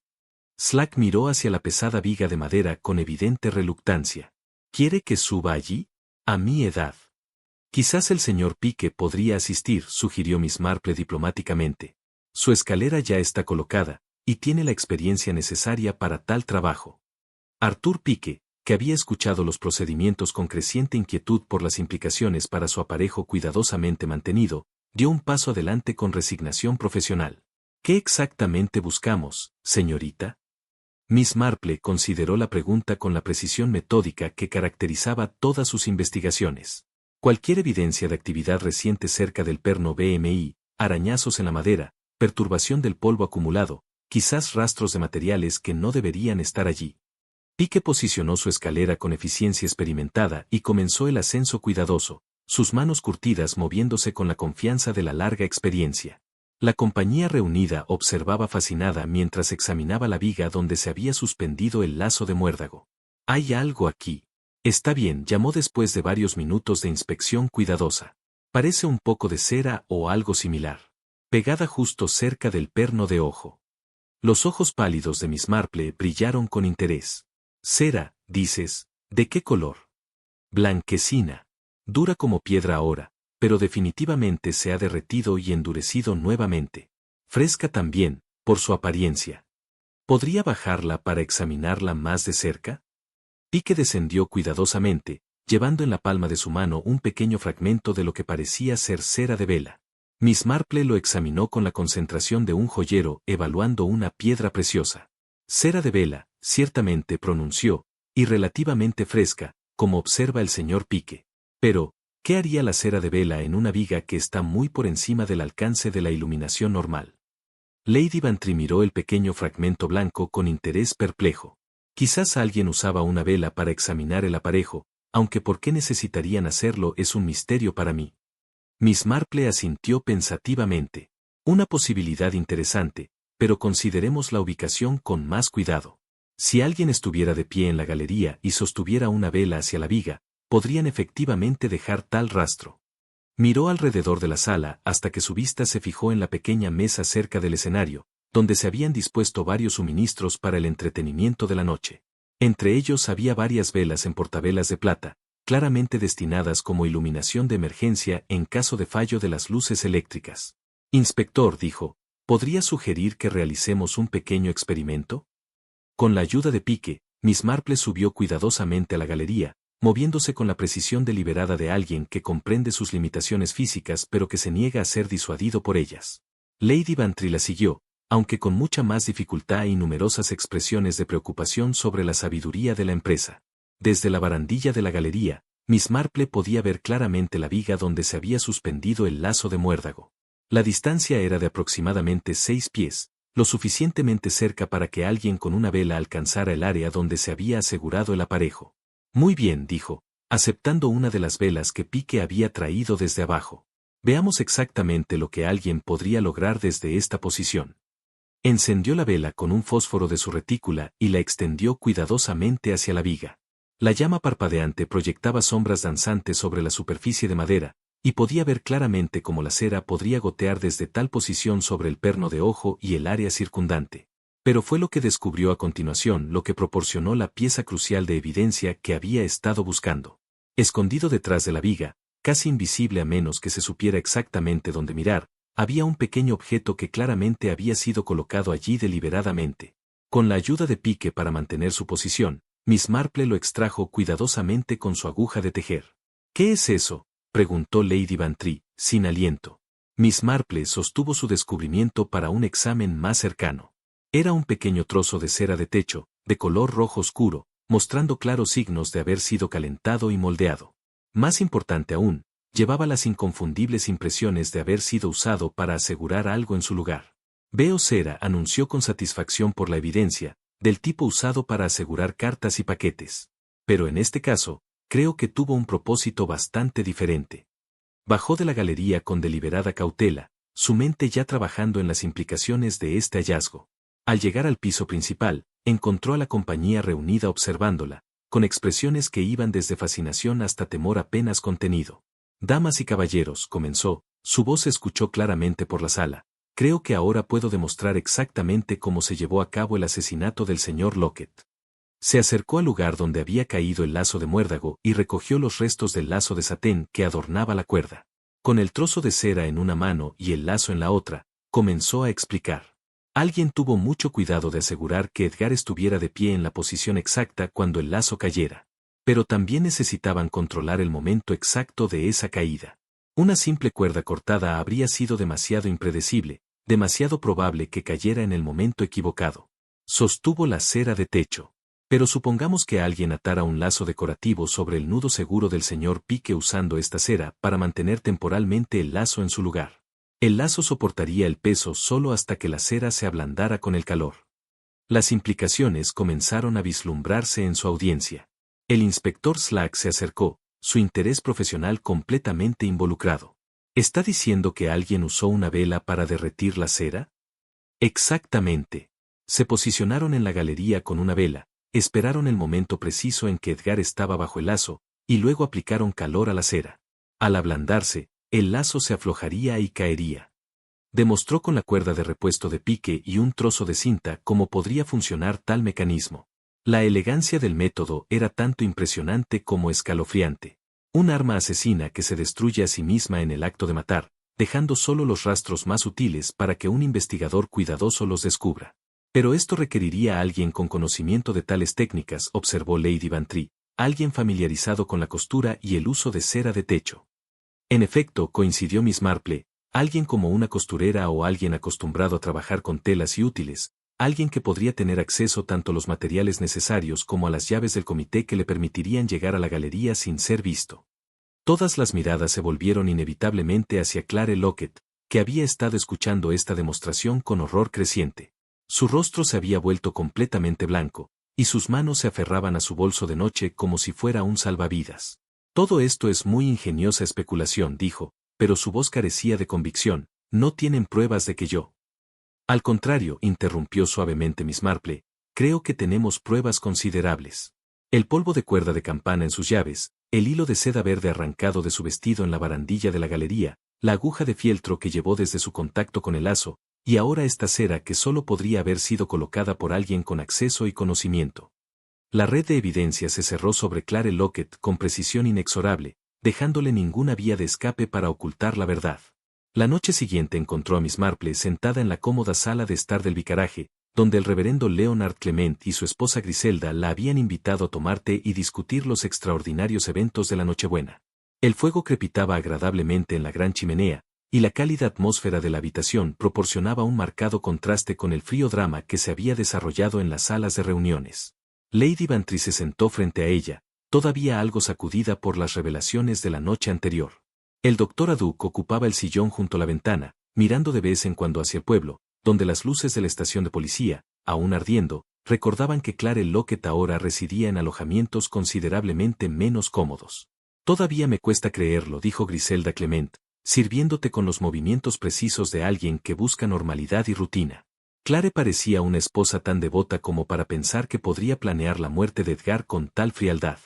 Slack miró hacia la pesada viga de madera con evidente reluctancia. ¿Quiere que suba allí? A mi edad. Quizás el señor Pique podría asistir, sugirió Miss Marple diplomáticamente. Su escalera ya está colocada, y tiene la experiencia necesaria para tal trabajo. Arthur Pique, que había escuchado los procedimientos con creciente inquietud por las implicaciones para su aparejo cuidadosamente mantenido, dio un paso adelante con resignación profesional. ¿Qué exactamente buscamos, señorita? Miss Marple consideró la pregunta con la precisión metódica que caracterizaba todas sus investigaciones. Cualquier evidencia de actividad reciente cerca del perno BMI, arañazos en la madera, perturbación del polvo acumulado, quizás rastros de materiales que no deberían estar allí. Pique posicionó su escalera con eficiencia experimentada y comenzó el ascenso cuidadoso, sus manos curtidas moviéndose con la confianza de la larga experiencia. La compañía reunida observaba fascinada mientras examinaba la viga donde se había suspendido el lazo de muérdago. «Hay algo aquí». «Está bien», llamó después de varios minutos de inspección cuidadosa. «Parece un poco de cera o algo similar. Pegada justo cerca del perno de ojo». Los ojos pálidos de Miss Marple brillaron con interés. «Cera, dices, ¿de qué color?» «Blanquecina. Dura como piedra ahora, pero definitivamente se ha derretido y endurecido nuevamente. Fresca también, por su apariencia. ¿Podría bajarla para examinarla más de cerca?» Pique descendió cuidadosamente, llevando en la palma de su mano un pequeño fragmento de lo que parecía ser cera de vela. Miss Marple lo examinó con la concentración de un joyero evaluando una piedra preciosa. «Cera de vela», ciertamente pronunció, y relativamente fresca, como observa el señor Pique. Pero, ¿qué haría la cera de vela en una viga que está muy por encima del alcance de la iluminación normal? Lady Bantry miró el pequeño fragmento blanco con interés perplejo. Quizás alguien usaba una vela para examinar el aparejo, aunque por qué necesitarían hacerlo es un misterio para mí. Miss Marple asintió pensativamente. Una posibilidad interesante, pero consideremos la ubicación con más cuidado. Si alguien estuviera de pie en la galería y sostuviera una vela hacia la viga, podrían efectivamente dejar tal rastro. Miró alrededor de la sala hasta que su vista se fijó en la pequeña mesa cerca del escenario, donde se habían dispuesto varios suministros para el entretenimiento de la noche. Entre ellos había varias velas en portavelas de plata, claramente destinadas como iluminación de emergencia en caso de fallo de las luces eléctricas. «Inspector», dijo, «¿podría sugerir que realicemos un pequeño experimento?» Con la ayuda de Pique, Miss Marple subió cuidadosamente a la galería, moviéndose con la precisión deliberada de alguien que comprende sus limitaciones físicas pero que se niega a ser disuadido por ellas. Lady Bantry la siguió, aunque con mucha más dificultad y numerosas expresiones de preocupación sobre la sabiduría de la empresa. Desde la barandilla de la galería, Miss Marple podía ver claramente la viga donde se había suspendido el lazo de muérdago. La distancia era de aproximadamente 6 pies, lo suficientemente cerca para que alguien con una vela alcanzara el área donde se había asegurado el aparejo. Muy bien, dijo, aceptando una de las velas que Pique había traído desde abajo. Veamos exactamente lo que alguien podría lograr desde esta posición. Encendió la vela con un fósforo de su retícula y la extendió cuidadosamente hacia la viga. La llama parpadeante proyectaba sombras danzantes sobre la superficie de madera, y podía ver claramente cómo la cera podría gotear desde tal posición sobre el perno de ojo y el área circundante. Pero fue lo que descubrió a continuación lo que proporcionó la pieza crucial de evidencia que había estado buscando. Escondido detrás de la viga, casi invisible a menos que se supiera exactamente dónde mirar, había un pequeño objeto que claramente había sido colocado allí deliberadamente. Con la ayuda de Pique para mantener su posición, Miss Marple lo extrajo cuidadosamente con su aguja de tejer. ¿Qué es eso?, preguntó Lady Bantry, sin aliento. Miss Marple sostuvo su descubrimiento para un examen más cercano. Era un pequeño trozo de cera de techo, de color rojo oscuro, mostrando claros signos de haber sido calentado y moldeado. Más importante aún, llevaba las inconfundibles impresiones de haber sido usado para asegurar algo en su lugar. Veo cera, anunció con satisfacción por la evidencia, del tipo usado para asegurar cartas y paquetes. Pero en este caso, creo que tuvo un propósito bastante diferente. Bajó de la galería con deliberada cautela, su mente ya trabajando en las implicaciones de este hallazgo. Al llegar al piso principal, encontró a la compañía reunida observándola, con expresiones que iban desde fascinación hasta temor apenas contenido. Damas y caballeros, comenzó, su voz se escuchó claramente por la sala. Creo que ahora puedo demostrar exactamente cómo se llevó a cabo el asesinato del señor Lockett. Se acercó al lugar donde había caído el lazo de muérdago y recogió los restos del lazo de satén que adornaba la cuerda. Con el trozo de cera en una mano y el lazo en la otra, comenzó a explicar. Alguien tuvo mucho cuidado de asegurar que Edgar estuviera de pie en la posición exacta cuando el lazo cayera. Pero también necesitaban controlar el momento exacto de esa caída. Una simple cuerda cortada habría sido demasiado impredecible, demasiado probable que cayera en el momento equivocado. Sostuvo la cera de techo. Pero supongamos que alguien atara un lazo decorativo sobre el nudo seguro del señor Pique usando esta cera para mantener temporalmente el lazo en su lugar. El lazo soportaría el peso solo hasta que la cera se ablandara con el calor. Las implicaciones comenzaron a vislumbrarse en su audiencia. El inspector Slack se acercó, su interés profesional completamente involucrado. ¿Está diciendo que alguien usó una vela para derretir la cera? Exactamente. Se posicionaron en la galería con una vela, esperaron el momento preciso en que Edgar estaba bajo el lazo, y luego aplicaron calor a la cera. Al ablandarse, el lazo se aflojaría y caería. Demostró con la cuerda de repuesto de Pique y un trozo de cinta cómo podría funcionar tal mecanismo. La elegancia del método era tanto impresionante como escalofriante. Un arma asesina que se destruye a sí misma en el acto de matar, dejando solo los rastros más sutiles para que un investigador cuidadoso los descubra. Pero esto requeriría a alguien con conocimiento de tales técnicas, observó Lady Bantry, alguien familiarizado con la costura y el uso de cera de techo. En efecto, coincidió Miss Marple, alguien como una costurera o alguien acostumbrado a trabajar con telas y útiles, alguien que podría tener acceso tanto a los materiales necesarios como a las llaves del comité que le permitirían llegar a la galería sin ser visto. Todas las miradas se volvieron inevitablemente hacia Clare Lockett, que había estado escuchando esta demostración con horror creciente. Su rostro se había vuelto completamente blanco, y sus manos se aferraban a su bolso de noche como si fuera un salvavidas. Todo esto es muy ingeniosa especulación, dijo, pero su voz carecía de convicción. No tienen pruebas de que yo. Al contrario, interrumpió suavemente Miss Marple, creo que tenemos pruebas considerables. El polvo de cuerda de campana en sus llaves, el hilo de seda verde arrancado de su vestido en la barandilla de la galería, la aguja de fieltro que llevó desde su contacto con el lazo, y ahora esta cera que solo podría haber sido colocada por alguien con acceso y conocimiento. La red de evidencia se cerró sobre Clare Lockett con precisión inexorable, dejándole ninguna vía de escape para ocultar la verdad. La noche siguiente encontró a Miss Marple sentada en la cómoda sala de estar del vicaraje, donde el reverendo Leonard Clement y su esposa Griselda la habían invitado a tomar té y discutir los extraordinarios eventos de la Nochebuena. El fuego crepitaba agradablemente en la gran chimenea, y la cálida atmósfera de la habitación proporcionaba un marcado contraste con el frío drama que se había desarrollado en las salas de reuniones. Lady Bantry se sentó frente a ella, todavía algo sacudida por las revelaciones de la noche anterior. El doctor Aduc ocupaba el sillón junto a la ventana, mirando de vez en cuando hacia el pueblo, donde las luces de la estación de policía, aún ardiendo, recordaban que Clare Lockett ahora residía en alojamientos considerablemente menos cómodos. Todavía me cuesta creerlo, dijo Griselda Clement, sirviéndote con los movimientos precisos de alguien que busca normalidad y rutina. Clare parecía una esposa tan devota como para pensar que podría planear la muerte de Edgar con tal frialdad.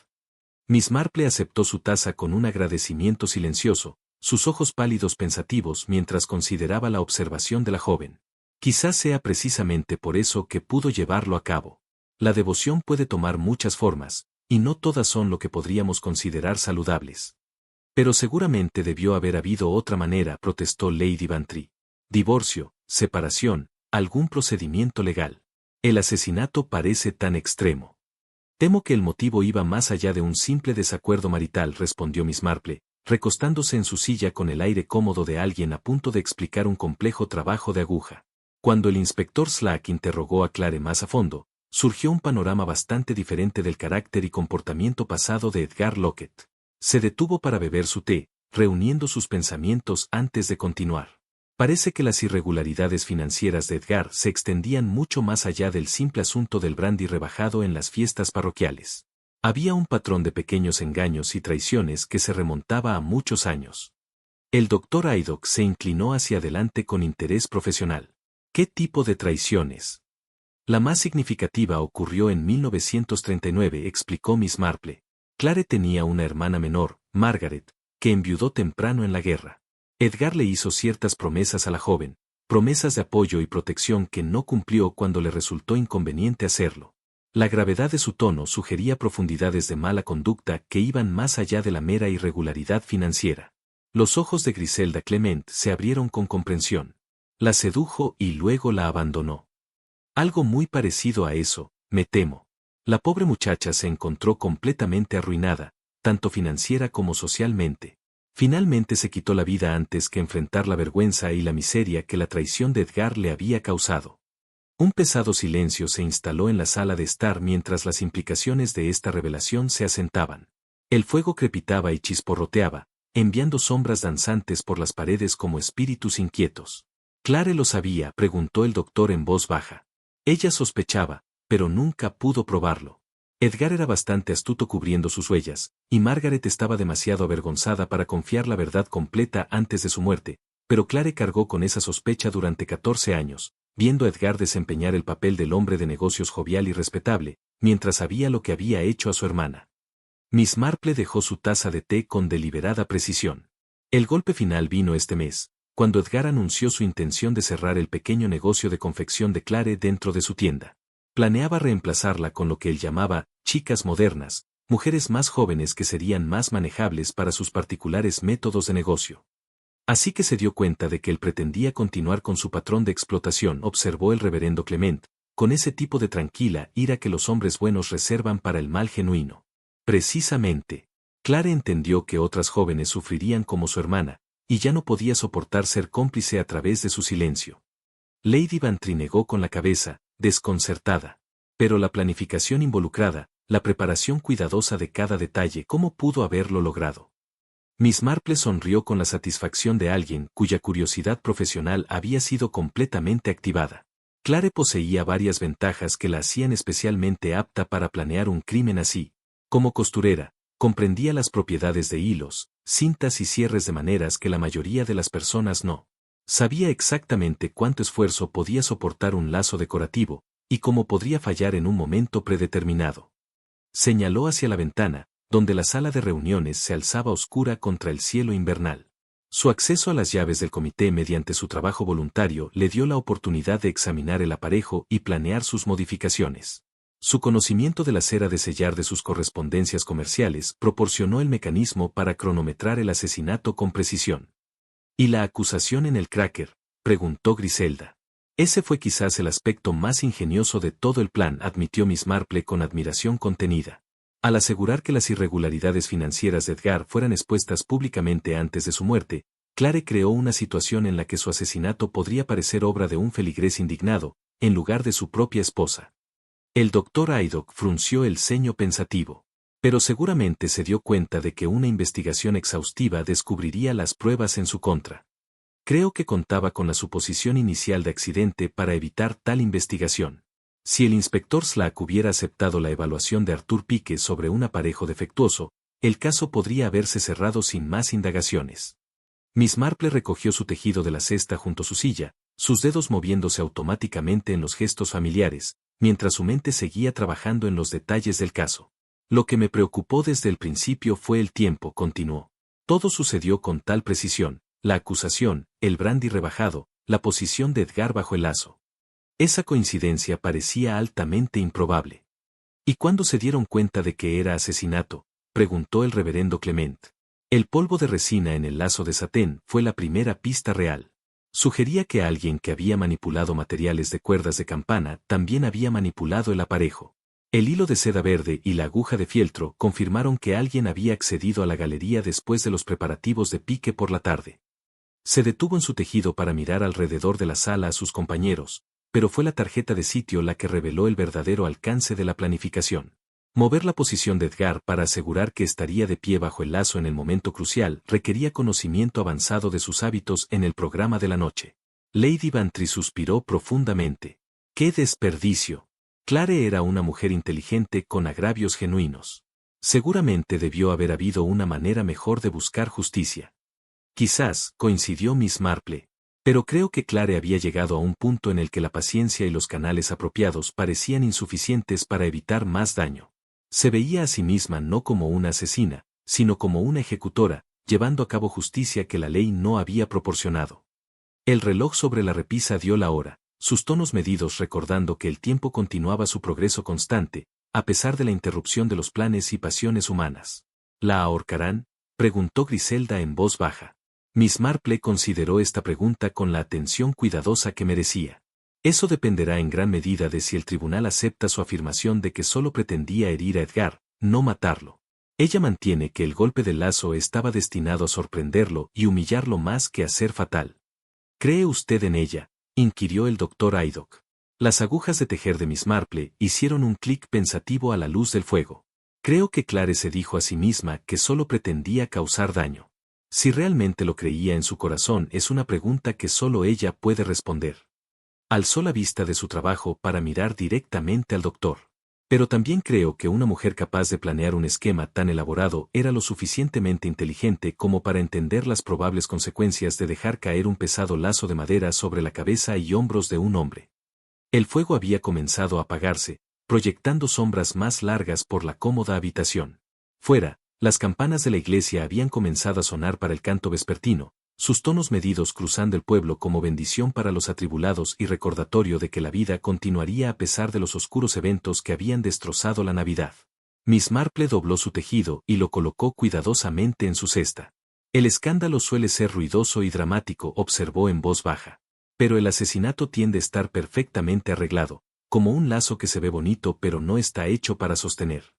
Miss Marple aceptó su taza con un agradecimiento silencioso, sus ojos pálidos pensativos mientras consideraba la observación de la joven. Quizás sea precisamente por eso que pudo llevarlo a cabo. La devoción puede tomar muchas formas, y no todas son lo que podríamos considerar saludables. Pero seguramente debió haber habido otra manera, protestó Lady Bantry. Divorcio, separación, algún procedimiento legal. El asesinato parece tan extremo. Temo que el motivo iba más allá de un simple desacuerdo marital, respondió Miss Marple, recostándose en su silla con el aire cómodo de alguien a punto de explicar un complejo trabajo de aguja. Cuando el inspector Slack interrogó a Clare más a fondo, surgió un panorama bastante diferente del carácter y comportamiento pasado de Edgar Lockett. Se detuvo para beber su té, reuniendo sus pensamientos antes de continuar. Parece que las irregularidades financieras de Edgar se extendían mucho más allá del simple asunto del brandy rebajado en las fiestas parroquiales. Había un patrón de pequeños engaños y traiciones que se remontaba a muchos años. El doctor Haydock se inclinó hacia adelante con interés profesional. ¿Qué tipo de traiciones? La más significativa ocurrió en 1939, explicó Miss Marple. Clare tenía una hermana menor, Margaret, que enviudó temprano en la guerra. Edgar le hizo ciertas promesas a la joven, promesas de apoyo y protección que no cumplió cuando le resultó inconveniente hacerlo. La gravedad de su tono sugería profundidades de mala conducta que iban más allá de la mera irregularidad financiera. Los ojos de Griselda Clement se abrieron con comprensión. La sedujo y luego la abandonó. Algo muy parecido a eso, me temo. La pobre muchacha se encontró completamente arruinada, tanto financiera como socialmente. Finalmente se quitó la vida antes que enfrentar la vergüenza y la miseria que la traición de Edgar le había causado. Un pesado silencio se instaló en la sala de estar mientras las implicaciones de esta revelación se asentaban. El fuego crepitaba y chisporroteaba, enviando sombras danzantes por las paredes como espíritus inquietos. ¿Clare lo sabía?, preguntó el doctor en voz baja. Ella sospechaba, pero nunca pudo probarlo. Edgar era bastante astuto cubriendo sus huellas, y Margaret estaba demasiado avergonzada para confiar la verdad completa antes de su muerte, pero Clare cargó con esa sospecha durante 14 años, viendo a Edgar desempeñar el papel del hombre de negocios jovial y respetable, mientras sabía lo que había hecho a su hermana. Miss Marple dejó su taza de té con deliberada precisión. El golpe final vino este mes, cuando Edgar anunció su intención de cerrar el pequeño negocio de confección de Clare dentro de su tienda. Planeaba reemplazarla con lo que él llamaba chicas modernas, mujeres más jóvenes que serían más manejables para sus particulares métodos de negocio. Así que se dio cuenta de que él pretendía continuar con su patrón de explotación, observó el reverendo Clement, con ese tipo de tranquila ira que los hombres buenos reservan para el mal genuino. Precisamente, Clare entendió que otras jóvenes sufrirían como su hermana, y ya no podía soportar ser cómplice a través de su silencio. Lady Bantry negó con la cabeza, desconcertada. Pero la planificación involucrada, la preparación cuidadosa de cada detalle, ¿cómo pudo haberlo logrado? Miss Marple sonrió con la satisfacción de alguien cuya curiosidad profesional había sido completamente activada. Clare poseía varias ventajas que la hacían especialmente apta para planear un crimen así. Como costurera, comprendía las propiedades de hilos, cintas y cierres de maneras que la mayoría de las personas no. Sabía exactamente cuánto esfuerzo podía soportar un lazo decorativo, y cómo podría fallar en un momento predeterminado. Señaló hacia la ventana, donde la sala de reuniones se alzaba oscura contra el cielo invernal. Su acceso a las llaves del comité mediante su trabajo voluntario le dio la oportunidad de examinar el aparejo y planear sus modificaciones. Su conocimiento de la cera de sellar de sus correspondencias comerciales proporcionó el mecanismo para cronometrar el asesinato con precisión. ¿Y la acusación en el cracker?, preguntó Griselda. Ese fue quizás el aspecto más ingenioso de todo el plan, admitió Miss Marple con admiración contenida. Al asegurar que las irregularidades financieras de Edgar fueran expuestas públicamente antes de su muerte, Clare creó una situación en la que su asesinato podría parecer obra de un feligrés indignado, en lugar de su propia esposa. El doctor Haydock frunció el ceño pensativo. Pero seguramente se dio cuenta de que una investigación exhaustiva descubriría las pruebas en su contra. Creo que contaba con la suposición inicial de accidente para evitar tal investigación. Si el inspector Slack hubiera aceptado la evaluación de Arthur Pique sobre un aparejo defectuoso, el caso podría haberse cerrado sin más indagaciones. Miss Marple recogió su tejido de la cesta junto a su silla, sus dedos moviéndose automáticamente en los gestos familiares, mientras su mente seguía trabajando en los detalles del caso. Lo que me preocupó desde el principio fue el tiempo, continuó. Todo sucedió con tal precisión, la acusación, el brandy rebajado, la posición de Edgar bajo el lazo. Esa coincidencia parecía altamente improbable. ¿Y cuándo se dieron cuenta de que era asesinato?, preguntó el reverendo Clement. El polvo de resina en el lazo de satén fue la primera pista real. Sugería que alguien que había manipulado materiales de cuerdas de campana también había manipulado el aparejo. El hilo de seda verde y la aguja de fieltro confirmaron que alguien había accedido a la galería después de los preparativos de Pique por la tarde. Se detuvo en su tejido para mirar alrededor de la sala a sus compañeros, pero fue la tarjeta de sitio la que reveló el verdadero alcance de la planificación. Mover la posición de Edgar para asegurar que estaría de pie bajo el lazo en el momento crucial requería conocimiento avanzado de sus hábitos en el programa de la noche. Lady Bantry suspiró profundamente. ¡Qué desperdicio! Clare era una mujer inteligente con agravios genuinos. Seguramente debió haber habido una manera mejor de buscar justicia. Quizás, coincidió Miss Marple. Pero creo que Clare había llegado a un punto en el que la paciencia y los canales apropiados parecían insuficientes para evitar más daño. Se veía a sí misma no como una asesina, sino como una ejecutora, llevando a cabo justicia que la ley no había proporcionado. El reloj sobre la repisa dio la hora, sus tonos medidos recordando que el tiempo continuaba su progreso constante, a pesar de la interrupción de los planes y pasiones humanas. ¿La ahorcarán?, preguntó Griselda en voz baja. Miss Marple consideró esta pregunta con la atención cuidadosa que merecía. Eso dependerá en gran medida de si el tribunal acepta su afirmación de que solo pretendía herir a Edgar, no matarlo. Ella mantiene que el golpe del lazo estaba destinado a sorprenderlo y humillarlo más que a ser fatal. ¿Cree usted en ella?, inquirió el doctor Haydock. Las agujas de tejer de Miss Marple hicieron un clic pensativo a la luz del fuego. Creo que Clare se dijo a sí misma que solo pretendía causar daño. Si realmente lo creía en su corazón es una pregunta que solo ella puede responder. Alzó la vista de su trabajo para mirar directamente al doctor. Pero también creo que una mujer capaz de planear un esquema tan elaborado era lo suficientemente inteligente como para entender las probables consecuencias de dejar caer un pesado lazo de madera sobre la cabeza y hombros de un hombre. El fuego había comenzado a apagarse, proyectando sombras más largas por la cómoda habitación. Fuera, las campanas de la iglesia habían comenzado a sonar para el canto vespertino, sus tonos medidos cruzando el pueblo como bendición para los atribulados y recordatorio de que la vida continuaría a pesar de los oscuros eventos que habían destrozado la Navidad. Miss Marple dobló su tejido y lo colocó cuidadosamente en su cesta. El escándalo suele ser ruidoso y dramático, observó en voz baja. Pero el asesinato tiende a estar perfectamente arreglado, como un lazo que se ve bonito pero no está hecho para sostener.